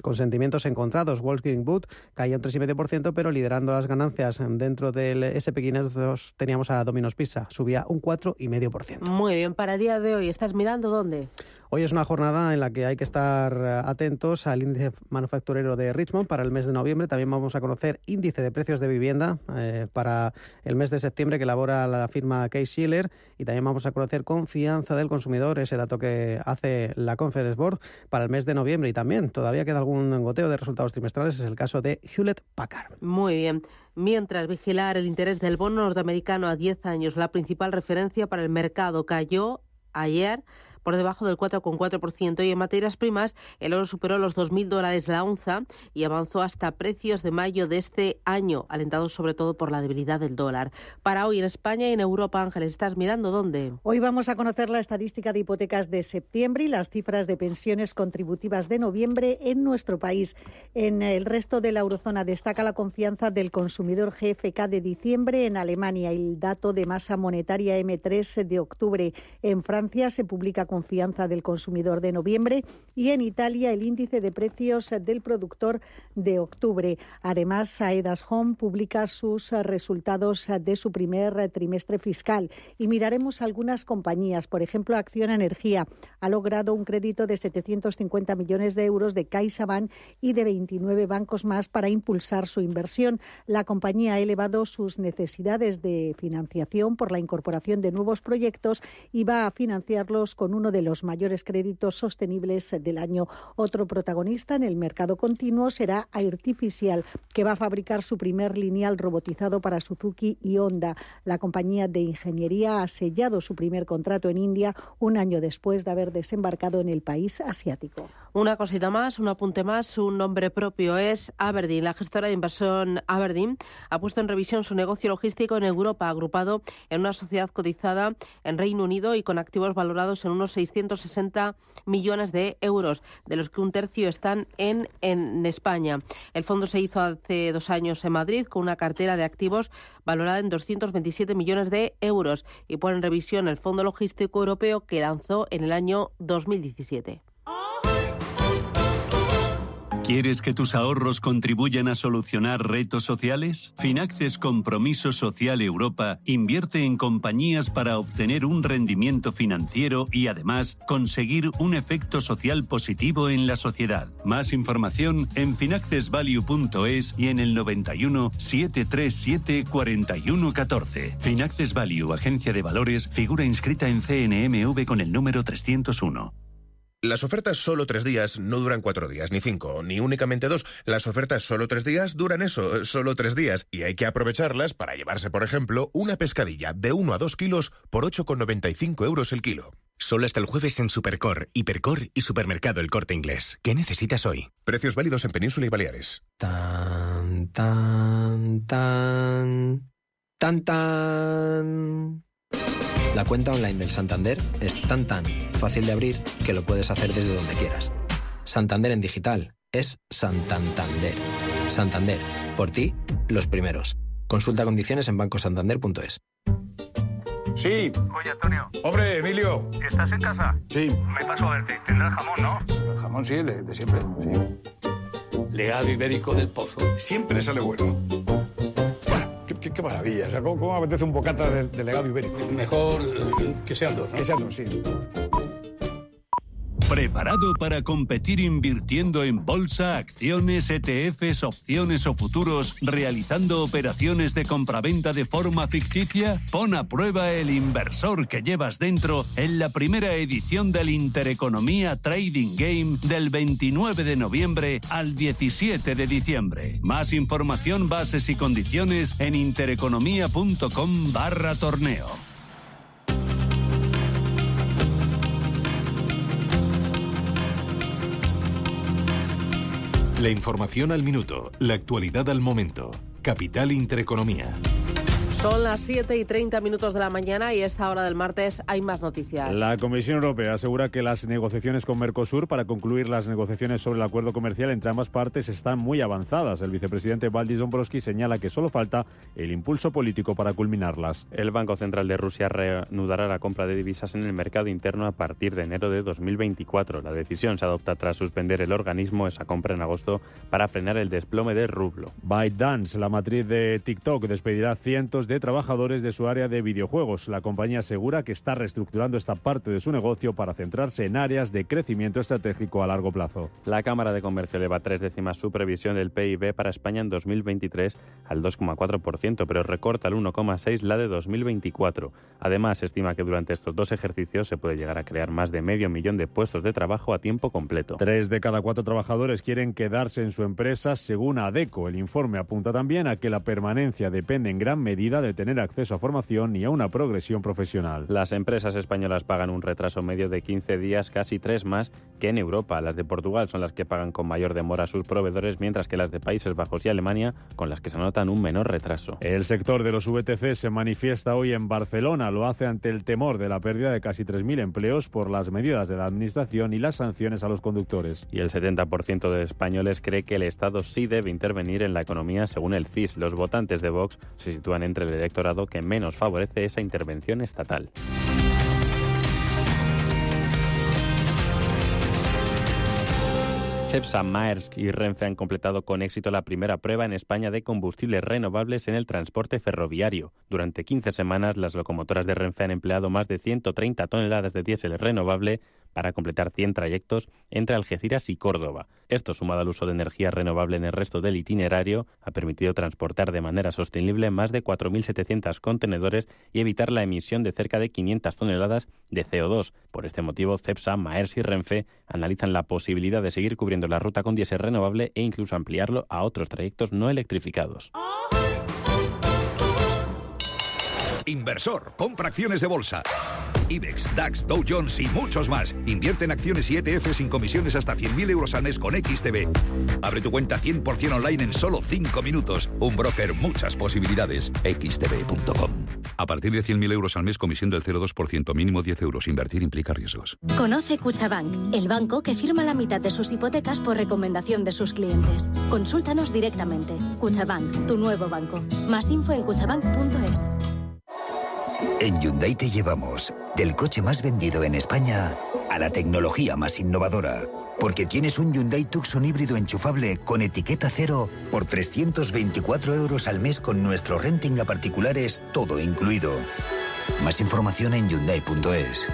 con sentimientos encontrados, Walgreens Boots caía un 3,5%, pero liderando las ganancias dentro del S&P 500 teníamos a Domino's Pizza, subía un 4,5%. Muy bien, para el día de hoy, ¿estás mirando dónde? Hoy es una jornada en la que hay que estar atentos al índice manufacturero de Richmond para el mes de noviembre. También vamos a conocer índice de precios de vivienda para el mes de septiembre que elabora la firma Case-Shiller y también vamos a conocer confianza del consumidor, ese dato que hace la Conference Board para el mes de noviembre y también todavía queda algún goteo de resultados trimestrales, es el caso de Hewlett-Packard. Muy bien. Mientras, vigilar el interés del bono norteamericano a 10 años, la principal referencia para el mercado, cayó ayer por debajo del 4,4%, y en materias primas el oro superó los $2.000 la onza y avanzó hasta precios de mayo de este año, alentados sobre todo por la debilidad del dólar. Para hoy en España y en Europa, Ángeles, ¿estás mirando dónde? Hoy vamos a conocer la estadística de hipotecas de septiembre y las cifras de pensiones contributivas de noviembre en nuestro país. En el resto de la eurozona destaca la confianza del consumidor GfK de diciembre en Alemania y el dato de masa monetaria M3 de octubre. En Francia se publica confianza del consumidor de noviembre y en Italia el índice de precios del productor de octubre. Además, Aedas Home publica sus resultados de su primer trimestre fiscal y miraremos algunas compañías. Por ejemplo, Acciona Energía ha logrado un crédito de 750 millones de euros de CaixaBank y de 29 bancos más para impulsar su inversión. La compañía ha elevado sus necesidades de financiación por la incorporación de nuevos proyectos y va a financiarlos con uno de los mayores créditos sostenibles del año. Otro protagonista en el mercado continuo será Artificial, que va a fabricar su primer lineal robotizado para Suzuki y Honda. La compañía de ingeniería ha sellado su primer contrato en India un año después de haber desembarcado en el país asiático. Una cosita más, un apunte más, su nombre propio es Aberdeen. La gestora de inversión Aberdeen ha puesto en revisión su negocio logístico en Europa, agrupado en una sociedad cotizada en Reino Unido y con activos valorados en unos 660 millones de euros, de los que un tercio están en España. El fondo se hizo hace 2 años en Madrid con una cartera de activos valorada en 227 millones de euros y pone en revisión el Fondo Logístico Europeo que lanzó en el año 2017. ¿Quieres que tus ahorros contribuyan a solucionar retos sociales? Finaxes Compromiso Social Europa invierte en compañías para obtener un rendimiento financiero y además conseguir un efecto social positivo en la sociedad. Más información en finaccesvalue.es y en el 91 737 4114. Finaxes Value, agencia de valores, figura inscrita en CNMV con el número 301. Las ofertas solo 3 días no duran 4 días, ni 5, ni únicamente 2. Las ofertas solo 3 días duran eso, solo 3 días. Y hay que aprovecharlas para llevarse, por ejemplo, una pescadilla de 1 a 2 kilos por 8,95 euros el kilo. Solo hasta el jueves en Supercor, Hipercor y Supermercado El Corte Inglés. ¿Qué necesitas hoy? Precios válidos en Península y Baleares. Tan, tan, tan, tan, tan. La cuenta online del Santander es tan fácil de abrir que lo puedes hacer desde donde quieras. Santander en digital es Santander. Santander, por ti, los primeros. Consulta condiciones en bancosantander.es. Sí. Oye, Antonio. Hombre, Emilio. ¿Estás en casa? Sí. Me paso a verte. Tendrás jamón, ¿no? El jamón sí, de siempre, sí. Legado ibérico del Pozo. Siempre sale bueno. Qué maravilla. O sea, ¿cómo apetece un bocata de legado ibérico? Mejor que sean 2, ¿no? Que sean 2, sí. ¿Preparado para competir invirtiendo en bolsa, acciones, ETFs, opciones o futuros, realizando operaciones de compraventa de forma ficticia? Pon a prueba el inversor que llevas dentro en la primera edición del Intereconomía Trading Game del 29 de noviembre al 17 de diciembre. Más información, bases y condiciones en intereconomía.com/torneo. La información al minuto, la actualidad al momento. Capital Intereconomía. Son las 7:30 de la mañana y a esta hora del martes hay más noticias. La Comisión Europea asegura que las negociaciones con Mercosur para concluir las negociaciones sobre el acuerdo comercial entre ambas partes están muy avanzadas. El vicepresidente Valdis Dombrovskis señala que solo falta el impulso político para culminarlas. El Banco Central de Rusia reanudará la compra de divisas en el mercado interno a partir de enero de 2024. La decisión se adopta tras suspender el organismo esa compra en agosto para frenar el desplome del rublo. ByteDance, la matriz de TikTok, despedirá cientos de trabajadores de su área de videojuegos. La compañía asegura que está reestructurando esta parte de su negocio para centrarse en áreas de crecimiento estratégico a largo plazo. La Cámara de Comercio eleva 3 décimas su previsión del PIB para España en 2023 al 2,4%, pero recorta al 1,6% la de 2024. Además, estima que durante estos 2 ejercicios se puede llegar a crear más de 500.000 de puestos de trabajo a tiempo completo. 3 de cada 4 trabajadores quieren quedarse en su empresa, según ADECO. El informe apunta también a que la permanencia depende en gran medida de tener acceso a formación y a una progresión profesional. Las empresas españolas pagan un retraso medio de 15 días, casi 3 más que en Europa. Las de Portugal son las que pagan con mayor demora a sus proveedores, mientras que las de Países Bajos y Alemania con las que se notan un menor retraso. El sector de los VTC se manifiesta hoy en Barcelona. Lo hace ante el temor de la pérdida de casi 3.000 empleos por las medidas de la administración y las sanciones a los conductores. Y el 70% de españoles cree que el Estado sí debe intervenir en la economía, según el CIS. Los votantes de Vox se sitúan entre el electorado que menos favorece esa intervención estatal. Cepsa, Maersk y Renfe han completado con éxito la primera prueba en España de combustibles renovables en el transporte ferroviario. Durante 15 semanas, las locomotoras de Renfe han empleado más de 130 toneladas de diésel renovable, para completar 100 trayectos entre Algeciras y Córdoba. Esto, sumado al uso de energía renovable en el resto del itinerario, ha permitido transportar de manera sostenible más de 4.700 contenedores y evitar la emisión de cerca de 500 toneladas de CO2. Por este motivo, Cepsa, Maersk y Renfe analizan la posibilidad de seguir cubriendo la ruta con diésel renovable e incluso ampliarlo a otros trayectos no electrificados. Inversor, compra acciones de bolsa. IBEX, DAX, Dow Jones y muchos más. Invierte en acciones y ETF sin comisiones hasta 100.000 euros al mes con XTB. Abre tu cuenta 100% online en solo 5 minutos. Un broker, muchas posibilidades. XTB.com. A partir de 100.000 euros al mes, comisión del 0,2%, mínimo 10 euros. Invertir implica riesgos. Conoce Cuchabank, el banco que firma la mitad de sus hipotecas por recomendación de sus clientes. Consúltanos directamente. Cuchabank, tu nuevo banco. Más info en cuchabank.es. En Hyundai te llevamos del coche más vendido en España a la tecnología más innovadora. Porque tienes un Hyundai Tucson híbrido enchufable con etiqueta cero por 324 euros al mes con nuestro renting a particulares, todo incluido. Más información en Hyundai.es.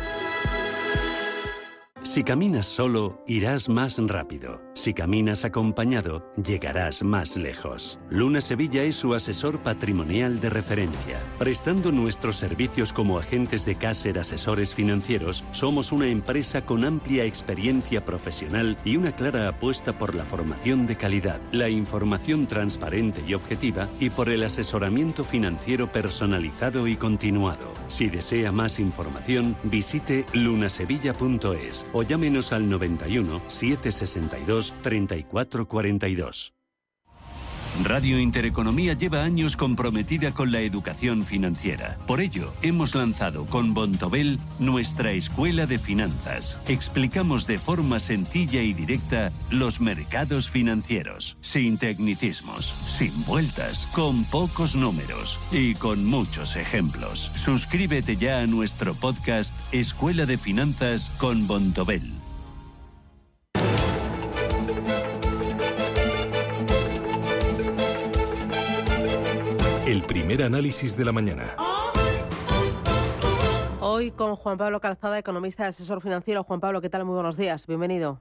Si caminas solo, irás más rápido. Si caminas acompañado, llegarás más lejos. Luna Sevilla es su asesor patrimonial de referencia. Prestando nuestros servicios como agentes de Caser Asesores Financieros, somos una empresa con amplia experiencia profesional y una clara apuesta por la formación de calidad, la información transparente y objetiva y por el asesoramiento financiero personalizado y continuado. Si desea más información, visite lunasevilla.es o llámenos al 91 762 3442. Radio Intereconomía lleva años comprometida con la educación financiera. Por ello, hemos lanzado con Bontobel nuestra Escuela de Finanzas. Explicamos de forma sencilla y directa los mercados financieros, sin tecnicismos, sin vueltas, con pocos números y con muchos ejemplos. Suscríbete ya a nuestro podcast Escuela de Finanzas con Bontobel. El primer análisis de la mañana. Hoy con Juan Pablo Calzada, economista y asesor financiero. Juan Pablo, ¿qué tal? Muy buenos días, bienvenido.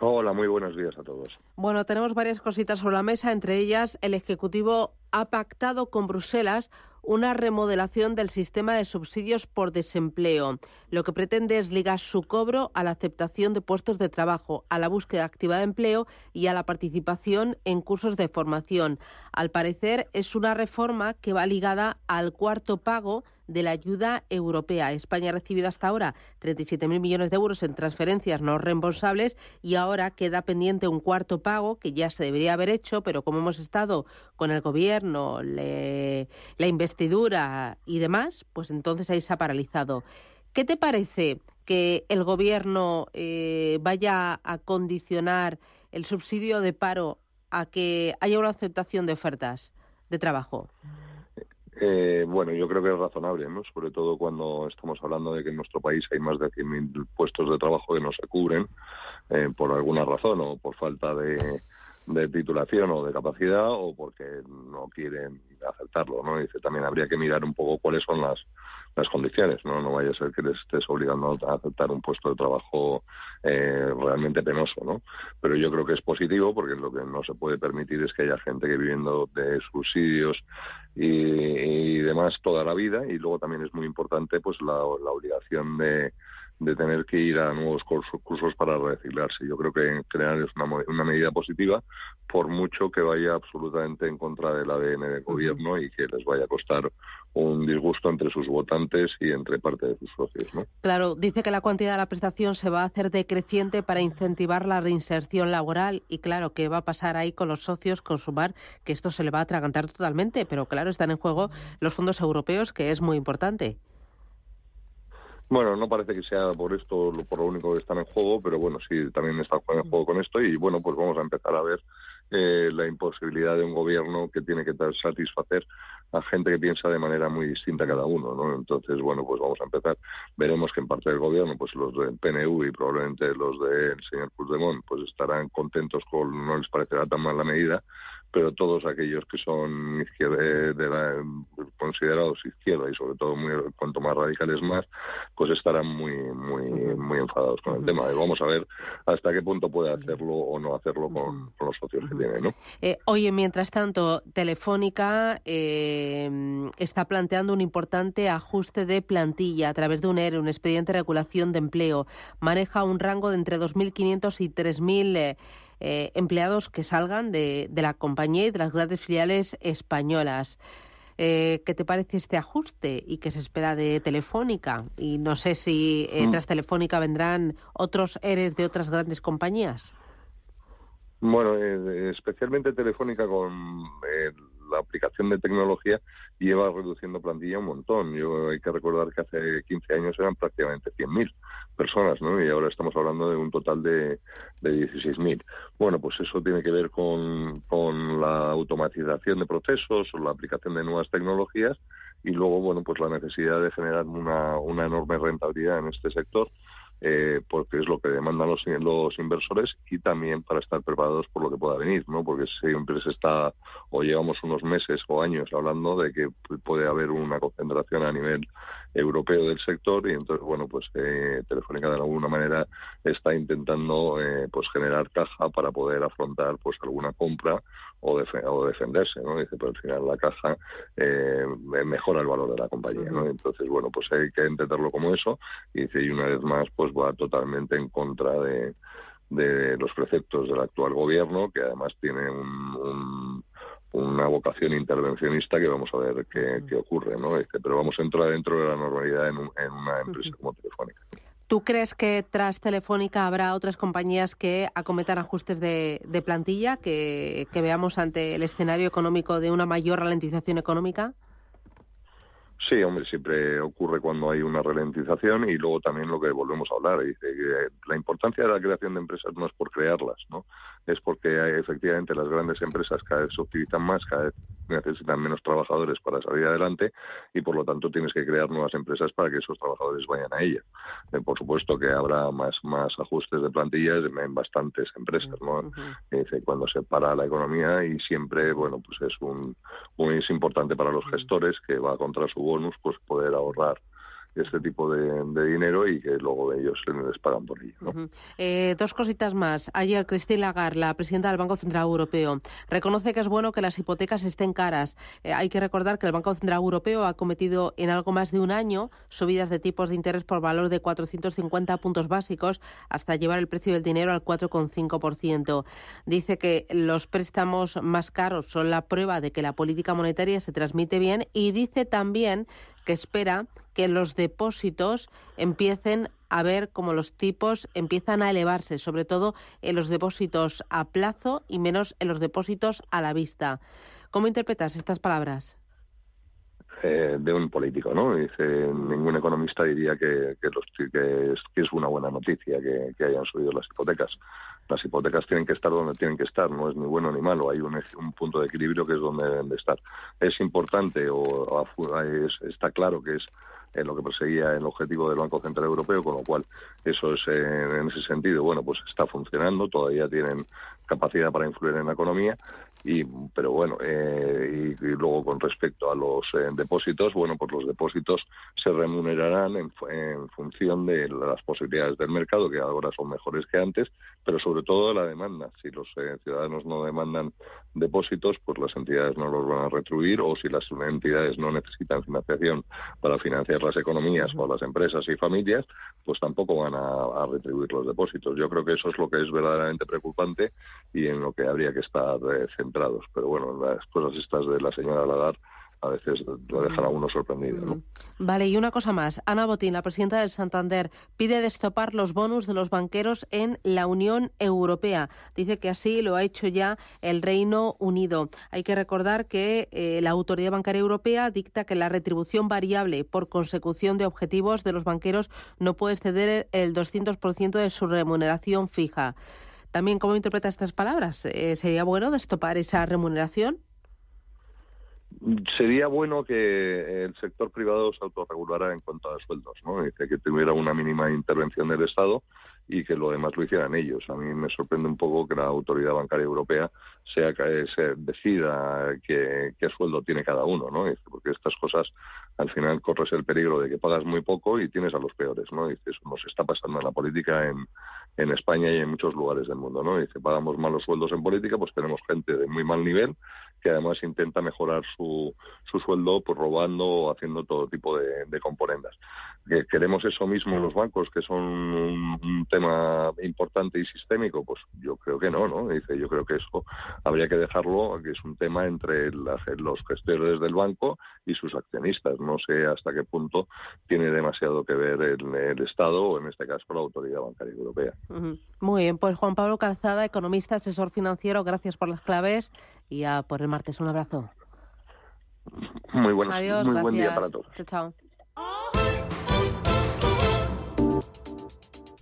Hola, muy buenos días a todos. Bueno, tenemos varias cositas sobre la mesa, entre ellas el Ejecutivo ha pactado con Bruselas una remodelación del sistema de subsidios por desempleo. Lo que pretende es ligar su cobro a la aceptación de puestos de trabajo, a la búsqueda activa de empleo y a la participación en cursos de formación. Al parecer, es una reforma que va ligada al cuarto pago de la ayuda europea. España ha recibido hasta ahora 37.000 millones de euros en transferencias no reembolsables y ahora queda pendiente un cuarto pago que ya se debería haber hecho, pero como hemos estado con el gobierno, la investidura y demás, pues entonces ahí se ha paralizado. ¿Qué te parece que el gobierno vaya a condicionar el subsidio de paro a que haya una aceptación de ofertas de trabajo? Bueno, yo creo que es razonable, ¿no? Sobre todo cuando estamos hablando de que en nuestro país hay más de 100.000 puestos de trabajo que no se cubren por alguna razón, o por falta de titulación o de capacidad, o porque no quieren aceptarlo, ¿no? Dice, también habría que mirar un poco cuáles son las condiciones, ¿no? No vaya a ser que les estés obligando a aceptar un puesto de trabajo realmente penoso, ¿no? Pero yo creo que es positivo, porque lo que no se puede permitir es que haya gente que viviendo de subsidios y demás toda la vida, y luego también es muy importante pues la obligación de tener que ir a nuevos cursos para reciclarse. Yo creo que en general es una medida positiva, por mucho que vaya absolutamente en contra del ADN del gobierno y que les vaya a costar un disgusto entre sus votantes y entre parte de sus socios, ¿no? Claro, dice que la cuantía de la prestación se va a hacer decreciente para incentivar la reinserción laboral y claro, ¿qué va a pasar ahí con los socios, con Sumar? Que esto se le va a atragantar totalmente, pero claro, están en juego los fondos europeos, que es muy importante. Bueno, no parece que sea por esto por lo único que están en juego, pero bueno, sí, también está en juego con esto y bueno, pues vamos a empezar a ver la imposibilidad de un gobierno que tiene que satisfacer a gente que piensa de manera muy distinta cada uno, ¿no? Entonces, bueno, pues vamos a empezar. Veremos que en parte del gobierno, pues los del PNV y probablemente los del señor Puigdemont, pues estarán contentos no les parecerá tan mal la medida, pero todos aquellos que son considerados izquierda y sobre todo cuanto más radicales más, pues estarán muy enfadados con el tema. Y vamos a ver hasta qué punto puede hacerlo o no hacerlo con los socios que tiene, ¿no? Oye, mientras tanto, Telefónica está planteando un importante ajuste de plantilla a través de un ERE, un expediente de regulación de empleo. Maneja un rango de entre 2.500 y 3.000 empleados que salgan de la compañía y de las grandes filiales españolas. ¿Qué te parece este ajuste y qué se espera de Telefónica? Y no sé si tras Telefónica vendrán otros EREs de otras grandes compañías. Bueno, especialmente Telefónica con la aplicación de tecnología lleva reduciendo plantilla un montón. Hay que recordar que hace 15 años eran prácticamente 100.000 personas, ¿no? Y ahora estamos hablando de un total de 16.000. Bueno, pues eso tiene que ver con la automatización de procesos o la aplicación de nuevas tecnologías y luego, bueno, pues la necesidad de generar una enorme rentabilidad en este sector. Porque es lo que demandan los inversores y también para estar preparados por lo que pueda venir, ¿no? Porque siempre se está, o llevamos unos meses o años hablando de que puede haber una concentración a nivel europeo del sector y entonces, bueno, pues Telefónica de alguna manera está intentando pues generar caja para poder afrontar pues alguna compra o defenderse, ¿no? Dice, pero al final la caja mejora el valor de la compañía, ¿no? Entonces, bueno, pues hay que entenderlo como eso y dice, y una vez más, pues va totalmente en contra de los preceptos del actual gobierno, que además tiene una vocación intervencionista que vamos a ver qué ocurre, ¿no? Dice, pero vamos a entrar dentro de la normalidad en una empresa como Telefónica. ¿Tú crees que tras Telefónica habrá otras compañías que acometan ajustes de plantilla, que veamos ante el escenario económico de una mayor ralentización económica? Sí, hombre, siempre ocurre cuando hay una ralentización y luego también lo que volvemos a hablar. Dice que la importancia de la creación de empresas no es por crearlas, ¿no? Es porque efectivamente las grandes empresas cada vez se utilizan más, cada vez necesitan menos trabajadores para salir adelante y por lo tanto tienes que crear nuevas empresas para que esos trabajadores vayan a ellas. Por supuesto que habrá más ajustes de plantillas en bastantes empresas, ¿no? Dice, cuando se para la economía y siempre, bueno, pues es importante para los gestores que va contra su bonus, pues poder ahorrar este tipo de dinero y que luego ellos les pagan por ello, ¿no? Dos cositas más. Ayer Christine Lagarde, la presidenta del Banco Central Europeo, reconoce que es bueno que las hipotecas estén caras. Hay que recordar que el Banco Central Europeo ha cometido en algo más de un año subidas de tipos de interés por valor de 450 puntos básicos hasta llevar el precio del dinero al 4,5%. Dice que los préstamos más caros son la prueba de que la política monetaria se transmite bien y dice también que espera que los depósitos empiecen a ver cómo los tipos empiezan a elevarse, sobre todo en los depósitos a plazo y menos en los depósitos a la vista. ¿Cómo interpretas estas palabras? De un político, ¿no? Dice, ningún economista diría que es una buena noticia que hayan subido las hipotecas. Las hipotecas tienen que estar donde tienen que estar, no es ni bueno ni malo, hay un punto de equilibrio que es donde deben de estar. Es importante está claro que es lo que perseguía el objetivo del Banco Central Europeo, con lo cual eso es en ese sentido, bueno, pues está funcionando, todavía tienen capacidad para influir en la economía, pero bueno, y luego con respecto a los depósitos, bueno, pues los depósitos se remunerarán en función de las posibilidades del mercado, que ahora son mejores que antes, pero sobre todo de la demanda. Si los ciudadanos no demandan depósitos, pues las entidades no los van a retribuir, o si las entidades no necesitan financiación para financiar las economías o las empresas y familias, pues tampoco van a retribuir los depósitos. Yo creo que eso es lo que es verdaderamente preocupante y en lo que habría que estar centrados. Pero bueno, las cosas estas de la señora Lagarde a veces lo dejan a uno sorprendido, ¿no? Vale, y una cosa más. Ana Botín, la presidenta del Santander, pide destopar los bonus de los banqueros en la Unión Europea. Dice que así lo ha hecho ya el Reino Unido. Hay que recordar que la Autoridad Bancaria Europea dicta que la retribución variable por consecución de objetivos de los banqueros no puede exceder el 200% de su remuneración fija. También, ¿cómo interpreta estas palabras? ¿Sería bueno destopar esa remuneración? Sería bueno que el sector privado se autorregulara en cuanto a sueldos, ¿no? Dice que tuviera una mínima intervención del Estado y que lo demás lo hicieran ellos. A mí me sorprende un poco que la Autoridad Bancaria Europea se decida qué sueldo tiene cada uno, ¿no? Dice, porque estas cosas al final corres el peligro de que pagas muy poco y tienes a los peores, ¿no? Dice, eso nos está pasando en la política en España y en muchos lugares del mundo, ¿no? Dice, pagamos malos sueldos en política, pues tenemos gente de muy mal nivel que además intenta mejorar su sueldo pues robando o haciendo todo tipo de componendas. ¿Que queremos eso mismo en los bancos, que son un tema importante y sistémico? Pues yo creo que no. Dice, yo creo que eso habría que dejarlo, que es un tema entre los gestores del banco y sus accionistas. No sé hasta qué punto tiene demasiado que ver el Estado o en este caso la Autoridad Bancaria Europea. Muy bien, pues Juan Pablo Calzada, economista, asesor financiero, gracias por las claves y a por el martes. Un abrazo. Muy buenas. Adiós, muy gracias. Buen día para todos. Chao.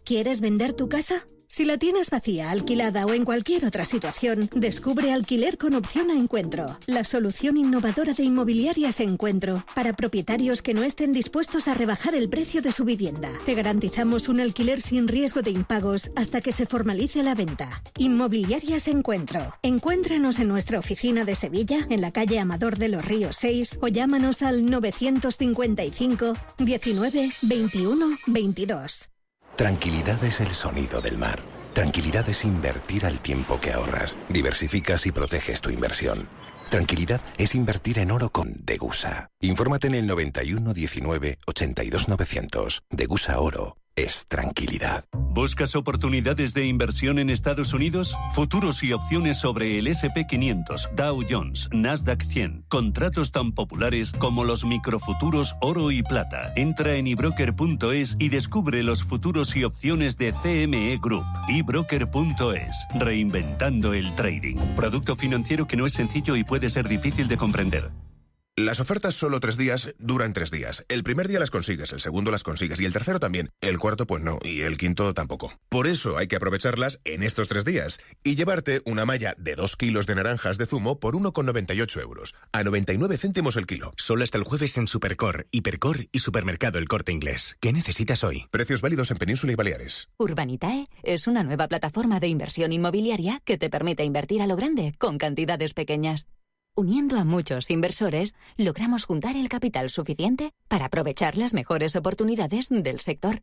¿Quieres vender tu casa? Si la tienes vacía, alquilada o en cualquier otra situación, descubre Alquiler con Opción a Encuentro, la solución innovadora de Inmobiliarias Encuentro para propietarios que no estén dispuestos a rebajar el precio de su vivienda. Te garantizamos un alquiler sin riesgo de impagos hasta que se formalice la venta. Inmobiliarias Encuentro. Encuéntranos en nuestra oficina de Sevilla, en la calle Amador de los Ríos 6, o llámanos al 955 19 21 22. Tranquilidad es el sonido del mar. Tranquilidad es invertir al tiempo que ahorras. Diversificas y proteges tu inversión. Tranquilidad es invertir en oro con Degusa. Infórmate en el 91 19 82 900. Degusa Oro es tranquilidad. ¿Buscas oportunidades de inversión en Estados Unidos? Futuros y opciones sobre el S&P 500, Dow Jones, Nasdaq 100. Contratos tan populares como los microfuturos oro y plata. Entra en ebroker.es y descubre los futuros y opciones de CME Group. ebroker.es. Reinventando el trading. Producto financiero que no es sencillo y puede ser difícil de comprender. Las ofertas solo 3 días duran 3 días. El primer día las consigues, el segundo las consigues y el tercero también. El cuarto pues no y el quinto tampoco. Por eso hay que aprovecharlas en estos 3 días y llevarte una malla de 2 kilos de naranjas de zumo por 1,98 euros, a 99 céntimos el kilo. Solo hasta el jueves en Supercor, Hipercor y Supermercado El Corte Inglés. ¿Qué necesitas hoy? Precios válidos en Península y Baleares. Urbanitae es una nueva plataforma de inversión inmobiliaria que te permite invertir a lo grande con cantidades pequeñas. Uniendo a muchos inversores, logramos juntar el capital suficiente para aprovechar las mejores oportunidades del sector.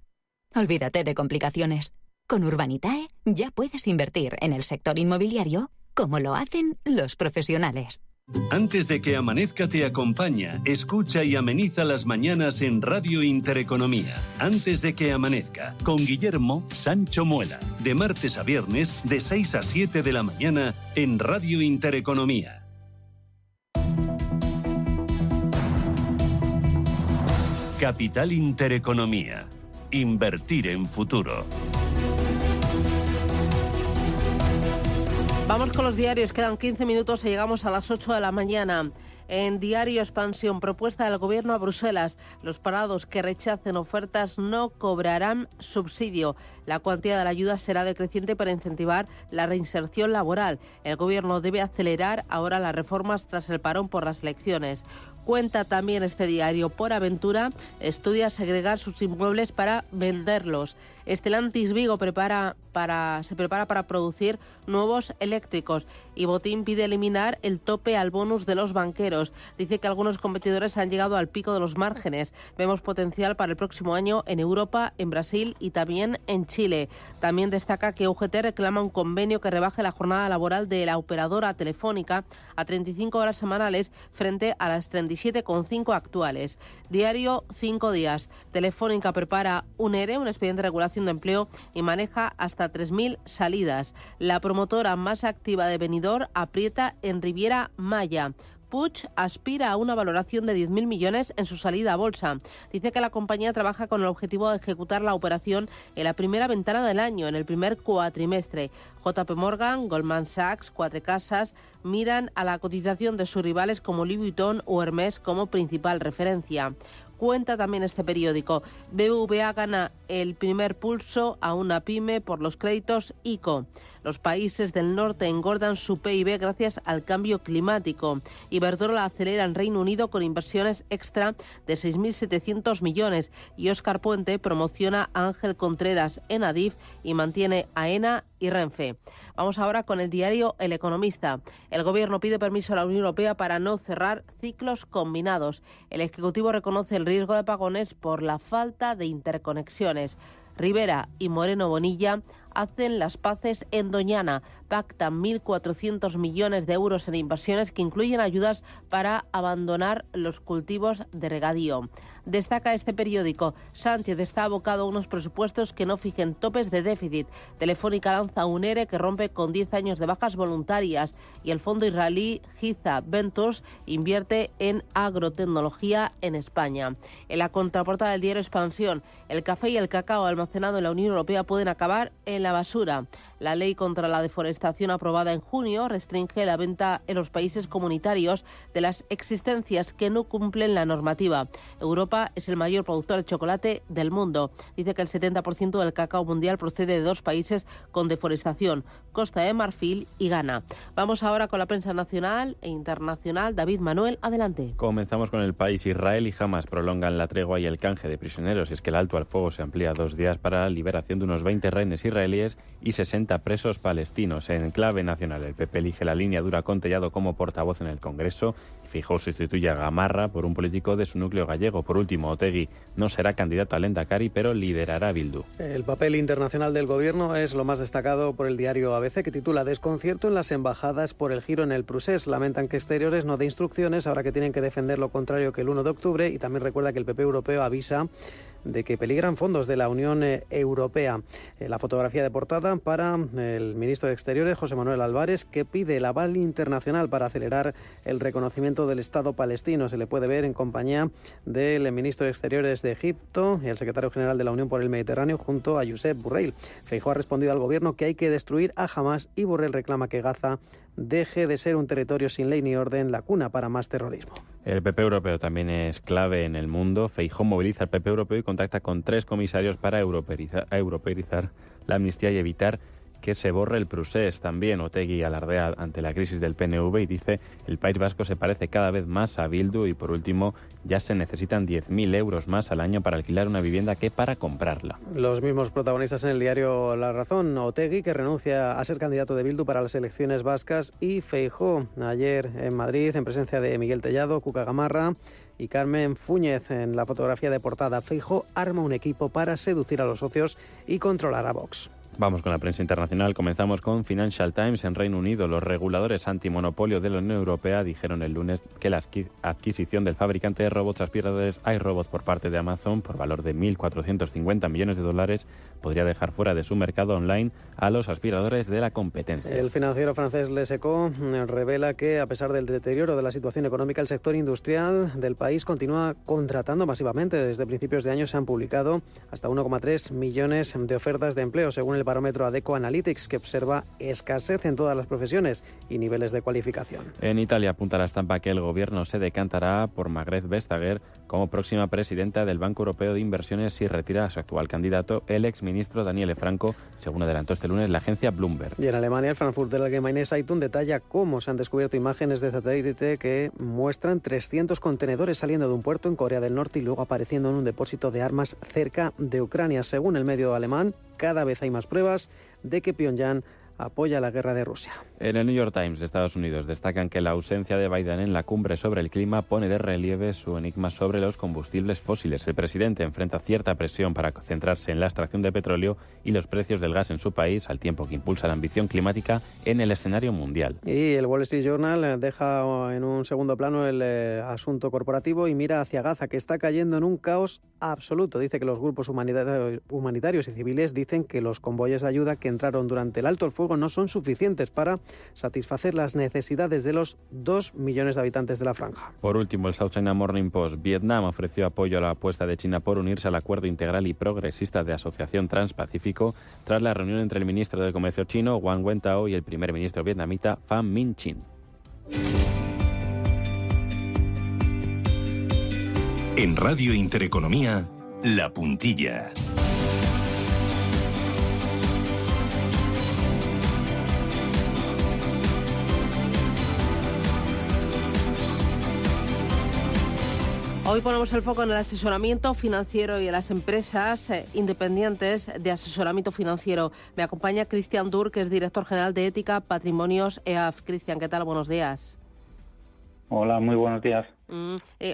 Olvídate de complicaciones. Con Urbanitae ya puedes invertir en el sector inmobiliario como lo hacen los profesionales. Antes de que amanezca te acompaña, escucha y ameniza las mañanas en Radio Intereconomía. Antes de que amanezca, con Guillermo Sancho Muela. De martes a viernes, de 6 a 7 de la mañana, en Radio Intereconomía. Capital Intereconomía. Invertir en futuro. Vamos con los diarios, quedan 15 minutos y llegamos a las 8 de la mañana. En Diario Expansión, propuesta del Gobierno a Bruselas. Los parados que rechacen ofertas no cobrarán subsidio. La cuantía de la ayuda será decreciente para incentivar la reinserción laboral. El Gobierno debe acelerar ahora las reformas tras el parón por las elecciones. Cuenta también este diario, Por Aventura estudia segregar sus inmuebles para venderlos. Stellantis Vigo se prepara para producir nuevos eléctricos y Botín pide eliminar el tope al bonus de los banqueros. Dice que algunos competidores han llegado al pico de los márgenes. Vemos potencial para el próximo año en Europa, en Brasil y también en Chile. También destaca que UGT reclama un convenio que rebaje la jornada laboral de la operadora telefónica a 35 horas semanales frente a las 37,5 actuales. Diario 5 días. Telefónica prepara un ERE, un expediente de regulación de empleo, y maneja hasta 3.000 salidas. La promotora más activa de Benidorm aprieta en Riviera Maya. Puig aspira a una valoración de 10.000 millones en su salida a bolsa. Dice que la compañía trabaja con el objetivo de ejecutar la operación en la primera ventana del año, en el primer cuatrimestre. JP Morgan, Goldman Sachs, Cuatro Casas miran a la cotización de sus rivales como Louis Vuitton o Hermès como principal referencia. Cuenta también este periódico. BBVA gana el primer pulso a una pyme por los créditos ICO. Los países del norte engordan su PIB gracias al cambio climático. Iberdrola acelera en Reino Unido con inversiones extra de 6.700 millones y Óscar Puente promociona a Ángel Contreras en Adif y mantiene a AENA y Renfe. Vamos ahora con el diario El Economista. El Gobierno pide permiso a la Unión Europea para no cerrar ciclos combinados. El Ejecutivo reconoce el riesgo de apagones por la falta de interconexiones. Rivera y Moreno Bonilla hacen las paces en Doñana. Pactan 1.400 millones de euros en inversiones que incluyen ayudas para abandonar los cultivos de regadío. Destaca este periódico: Sánchez está abocado a unos presupuestos que no fijen topes de déficit. Telefónica lanza un ERE que rompe con 10 años de bajas voluntarias y el fondo israelí Giza Ventures invierte en agrotecnología en España. En la contraportada del diario Expansión, el café y el cacao almacenado en la Unión Europea pueden acabar en la basura. La ley contra la deforestación aprobada en junio restringe la venta en los países comunitarios de las existencias que no cumplen la normativa. Europa es el mayor productor de chocolate del mundo. Dice que el 70% del cacao mundial procede de 2 países con deforestación, Costa de Marfil y Ghana. Vamos ahora con la prensa nacional e internacional. David Manuel, adelante. Comenzamos con El País. Israel y Hamas prolongan la tregua y el canje de prisioneros. Y es que el alto al fuego se amplía 2 días para la liberación de unos 20 rehenes israelíes y 60 presos palestinos. En clave nacional, el PP elige la línea dura con Tellado como portavoz en el Congreso. Feijóo sustituye a Gamarra por un político de su núcleo gallego. Por último, Otegi no será candidato al Lehendakari, pero liderará Bildu. El papel internacional del Gobierno es lo más destacado por el diario ABC, que titula Desconcierto en las embajadas por el giro en el Prusés. Lamentan que Exteriores no dé instrucciones ahora que tienen que defender lo contrario que el 1 de octubre y también recuerda que el PP europeo avisa de que peligran fondos de la Unión Europea. La fotografía de portada para el ministro de Exteriores, José Manuel Álvarez, que pide el aval internacional para acelerar el reconocimiento del Estado palestino. Se le puede ver en compañía del ministro de Exteriores de Egipto y el secretario general de la Unión por el Mediterráneo junto a Josep Borrell. Feijóo ha respondido al gobierno que hay que destruir a Hamas y Borrell reclama que Gaza deje de ser un territorio sin ley ni orden, la cuna para más terrorismo. El PP europeo también es clave en el mundo. Feijóo moviliza al PP europeo y contacta con 3 comisarios para europeizar la amnistía y evitar que se borre el Prusés. También Otegi alardea ante la crisis del PNV y dice el País Vasco se parece cada vez más a Bildu y por último ya se necesitan 10.000 euros más al año para alquilar una vivienda que para comprarla. Los mismos protagonistas en el diario La Razón. Otegi, que renuncia a ser candidato de Bildu para las elecciones vascas, y Feijóo ayer en Madrid en presencia de Miguel Tellado, Cuca Gamarra y Carmen Fúñez. En la fotografía de portada, Feijóo arma un equipo para seducir a los socios y controlar a Vox. Vamos con la prensa internacional. Comenzamos con Financial Times. En Reino Unido, los reguladores antimonopolio de la Unión Europea dijeron el lunes que la adquisición del fabricante de robots aspiradores iRobot por parte de Amazon por valor de 1.450 millones de dólares podría dejar fuera de su mercado online a los aspiradores de la competencia. El financiero francés Les Echos revela que, a pesar del deterioro de la situación económica, el sector industrial del país continúa contratando masivamente. Desde principios de año se han publicado hasta 1,3 millones de ofertas de empleo, según el barómetro Adecco Analytics, que observa escasez en todas las profesiones y niveles de cualificación. En Italia apunta la estampa que el gobierno se decantará por Margrethe Vestager como próxima presidenta del Banco Europeo de Inversiones si retira a su actual candidato, el exministro Daniele Franco, según adelantó este lunes la agencia Bloomberg. Y en Alemania, el Frankfurter Allgemeine Zeitung detalla cómo se han descubierto imágenes de satélite que muestran 300 contenedores saliendo de un puerto en Corea del Norte y luego apareciendo en un depósito de armas cerca de Ucrania. Según el medio alemán, cada vez hay más pruebas de que Pyongyang apoya la guerra de Rusia. En el New York Times de Estados Unidos destacan que la ausencia de Biden en la cumbre sobre el clima pone de relieve su enigma sobre los combustibles fósiles. El presidente enfrenta cierta presión para centrarse en la extracción de petróleo y los precios del gas en su país, al tiempo que impulsa la ambición climática en el escenario mundial. Y el Wall Street Journal deja en un segundo plano el asunto corporativo y mira hacia Gaza, que está cayendo en un caos absoluto. Dice que los grupos humanitarios y civiles dicen que los convoyes de ayuda que entraron durante el alto el fuego no son suficientes para satisfacer las necesidades de los 2 millones de habitantes de la franja. Por último, el South China Morning Post. Vietnam ofreció apoyo a la apuesta de China por unirse al acuerdo integral y progresista de asociación Transpacífico tras la reunión entre el ministro de Comercio chino, Wang Wentao, y el primer ministro vietnamita, Pham Minh Chinh. En Radio Intereconomía, La Puntilla. Hoy ponemos el foco en el asesoramiento financiero y en las empresas independientes de asesoramiento financiero. Me acompaña Cristian Dur, que es director general de Ética Patrimonios EAF. Cristian, ¿qué tal? Buenos días. Hola, muy buenos días.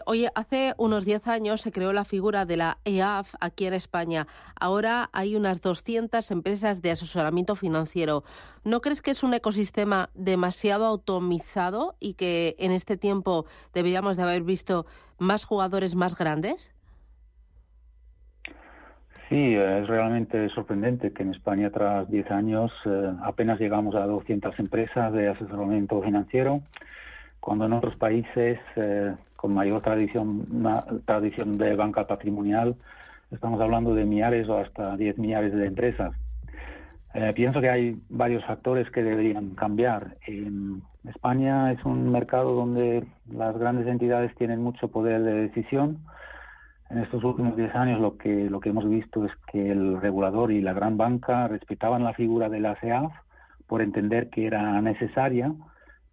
Oye, hace unos 10 años se creó la figura de la EAF aquí en España. Ahora hay unas 200 empresas de asesoramiento financiero. ¿No crees que es un ecosistema demasiado automatizado y que en este tiempo deberíamos de haber visto más jugadores más grandes? Sí, es realmente sorprendente que en España tras 10 años apenas llegamos a 200 empresas de asesoramiento financiero, cuando en otros países con mayor tradición de banca patrimonial estamos hablando de millares o hasta 10 millares de empresas. Pienso que hay varios factores que deberían cambiar. En España es un mercado donde las grandes entidades tienen mucho poder de decisión. En estos últimos 10 años lo que hemos visto es que el regulador y la gran banca respetaban la figura de la EAF por entender que era necesaria,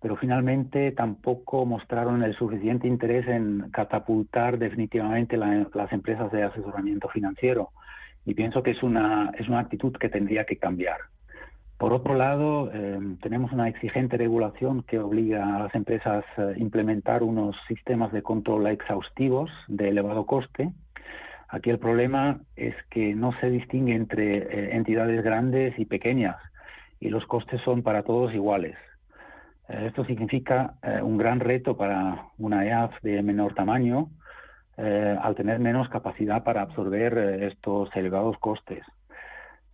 pero finalmente tampoco mostraron el suficiente interés en catapultar definitivamente las empresas de asesoramiento financiero. Y pienso que es una actitud que tendría que cambiar. Por otro lado, tenemos una exigente regulación que obliga a las empresas a implementar unos sistemas de control exhaustivos de elevado coste. Aquí el problema es que no se distingue entre entidades grandes y pequeñas, y los costes son para todos iguales. Esto significa un gran reto para una EAF de menor tamaño al tener menos capacidad para absorber estos elevados costes.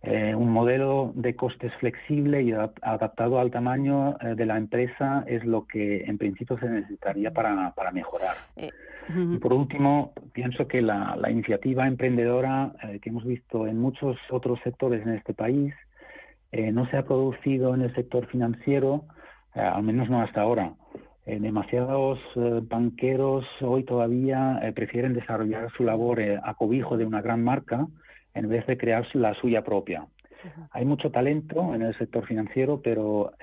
Un modelo de costes flexible y adaptado al tamaño de la empresa es lo que en principio se necesitaría para mejorar. Y por último, pienso que la iniciativa emprendedora que hemos visto en muchos otros sectores en este país no se ha producido en el sector financiero, al menos no hasta ahora. Demasiados banqueros hoy todavía prefieren desarrollar su labor a cobijo de una gran marca en vez de crear la suya propia. Hay mucho talento en el sector financiero, pero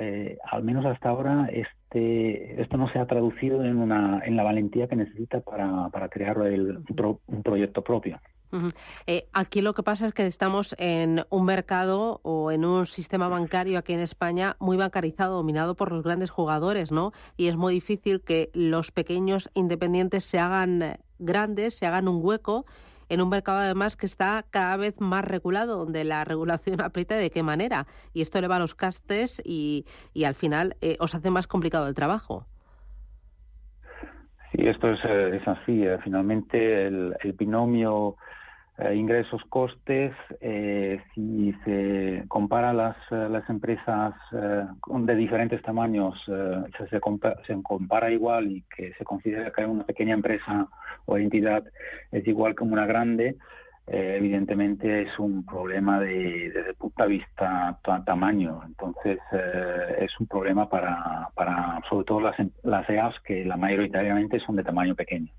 al menos hasta ahora esto no se ha traducido en la valentía que necesita para crear un proyecto propio. Aquí lo que pasa es que estamos en un mercado o en un sistema bancario aquí en España muy bancarizado, dominado por los grandes jugadores, ¿no? Y es muy difícil que los pequeños independientes se hagan grandes, se hagan un hueco en un mercado además que está cada vez más regulado, donde la regulación aprieta de qué manera. Y esto eleva los costes y al final os hace más complicado el trabajo. Sí, esto es así. Finalmente el binomio ingresos-costes, si se compara las empresas de diferentes tamaños, se compara igual y que se considera que una pequeña empresa o entidad es igual como una grande, evidentemente es un problema desde el punto de vista tamaño. Entonces es un problema para sobre todo las EAFs, que mayoritariamente son de tamaño pequeño.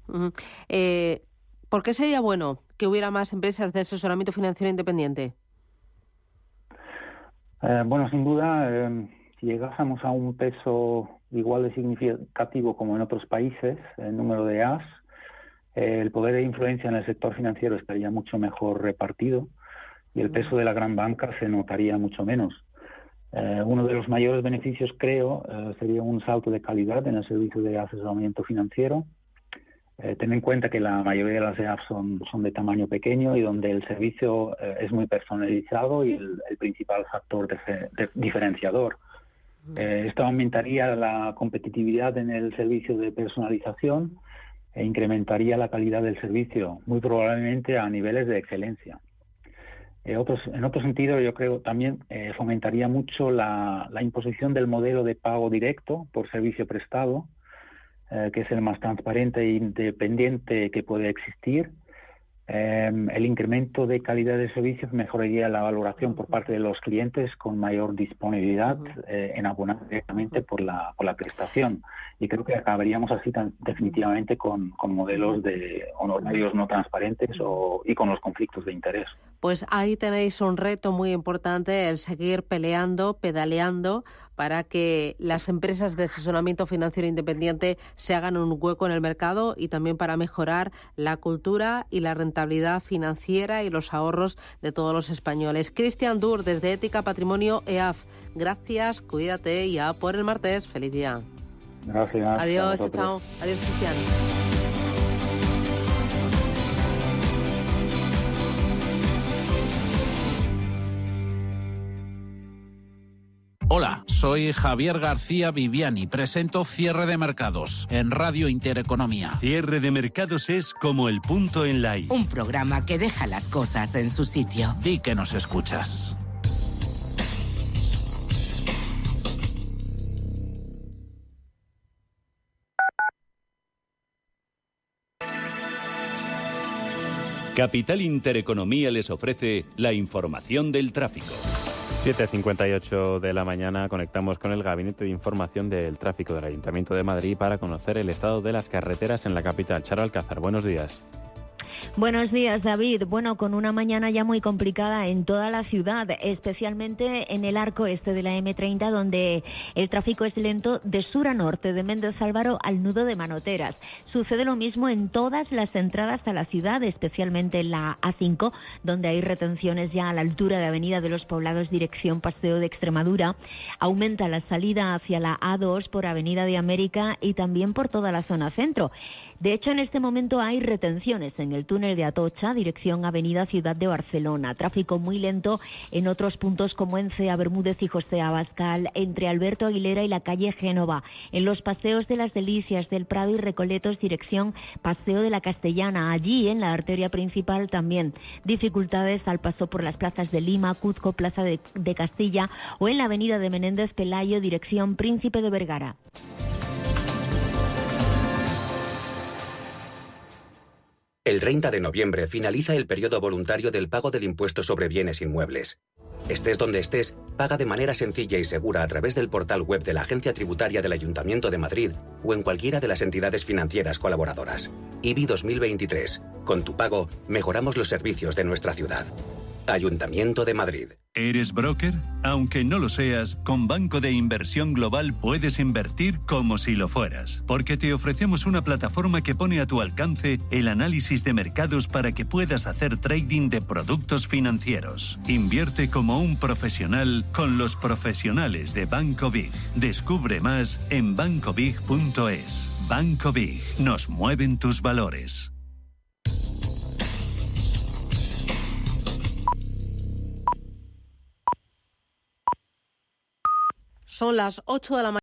¿Por qué sería bueno que hubiera más empresas de asesoramiento financiero independiente? Bueno, sin duda, si llegásemos a un peso igual de significativo como en otros países, el número de EAFs, el poder de influencia en el sector financiero estaría mucho mejor repartido y el peso de la gran banca se notaría mucho menos. Uno de los mayores beneficios, creo, sería un salto de calidad en el servicio de asesoramiento financiero. Ten en cuenta que la mayoría de las EAFs son de tamaño pequeño y donde el servicio es muy personalizado y el principal factor diferenciador. Esto aumentaría la competitividad en el servicio de personalización e incrementaría la calidad del servicio, muy probablemente a niveles de excelencia. En otro sentido, yo creo también fomentaría mucho la imposición del modelo de pago directo por servicio prestado, que es el más transparente e independiente que puede existir. El incremento de calidad de servicios mejoraría la valoración por parte de los clientes con mayor disponibilidad en abonar directamente por la prestación. Y creo que acabaríamos así definitivamente con modelos de honorarios no transparentes y con los conflictos de interés. Pues ahí tenéis un reto muy importante, el seguir peleando, pedaleando, para que las empresas de asesoramiento financiero independiente se hagan un hueco en el mercado y también para mejorar la cultura y la rentabilidad financiera y los ahorros de todos los españoles. Cristian Dur, desde Ética Patrimonio EAF. Gracias, cuídate y a por el martes. Feliz día. Gracias. Adiós, chao. Adiós, Cristian. Hola, soy Javier García Viviani. Presento Cierre de Mercados en Radio Intereconomía. Cierre de Mercados es como el punto en la I. Un programa que deja las cosas en su sitio. Di que nos escuchas. Capital Intereconomía les ofrece la información del tráfico. 7:58 de la mañana conectamos con el Gabinete de Información del Tráfico del Ayuntamiento de Madrid para conocer el estado de las carreteras en la capital. Charo Alcázar, buenos días. Buenos días, David. Bueno, con una mañana ya muy complicada en toda la ciudad, especialmente en el arco este de la M30, donde el tráfico es lento de sur a norte, de Méndez Álvaro al nudo de Manoteras. Sucede lo mismo en todas las entradas a la ciudad, especialmente en la A5, donde hay retenciones ya a la altura de Avenida de los Poblados, dirección Paseo de Extremadura. Aumenta la salida hacia la A2 por Avenida de América y también por toda la zona centro. De hecho, en este momento hay retenciones en el túnel de Atocha, dirección Avenida Ciudad de Barcelona. Tráfico muy lento en otros puntos como en Cea Bermúdez y José Abascal, entre Alberto Aguilera y la calle Génova. En los paseos de las Delicias, del Prado y Recoletos, dirección Paseo de la Castellana. Allí, en la arteria principal, también dificultades al paso por las plazas de Lima, Cuzco, Plaza de Castilla o en la avenida de Menéndez Pelayo, dirección Príncipe de Vergara. El 30 de noviembre finaliza el periodo voluntario del pago del impuesto sobre bienes inmuebles. Estés donde estés, paga de manera sencilla y segura a través del portal web de la Agencia Tributaria del Ayuntamiento de Madrid o en cualquiera de las entidades financieras colaboradoras. IBI 2023. Con tu pago, mejoramos los servicios de nuestra ciudad. Ayuntamiento de Madrid. ¿Eres broker? Aunque no lo seas, con Banco de Inversión Global puedes invertir como si lo fueras, porque te ofrecemos una plataforma que pone a tu alcance el análisis de mercados para que puedas hacer trading de productos financieros. Invierte como un profesional con los profesionales de Banco Big. Descubre más en bancobig.es. Banco Big. Nos mueven tus valores. Son las 8 de la mañana.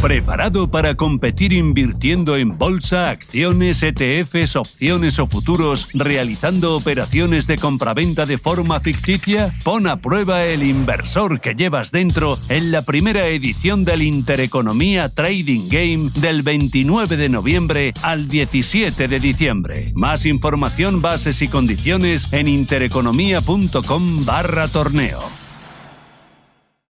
¿Preparado para competir invirtiendo en bolsa, acciones, ETFs, opciones o futuros, realizando operaciones de compraventa de forma ficticia? Pon a prueba el inversor que llevas dentro en la primera edición del Intereconomía Trading Game del 29 de noviembre al 17 de diciembre. Más información, bases y condiciones en intereconomía.com/torneo.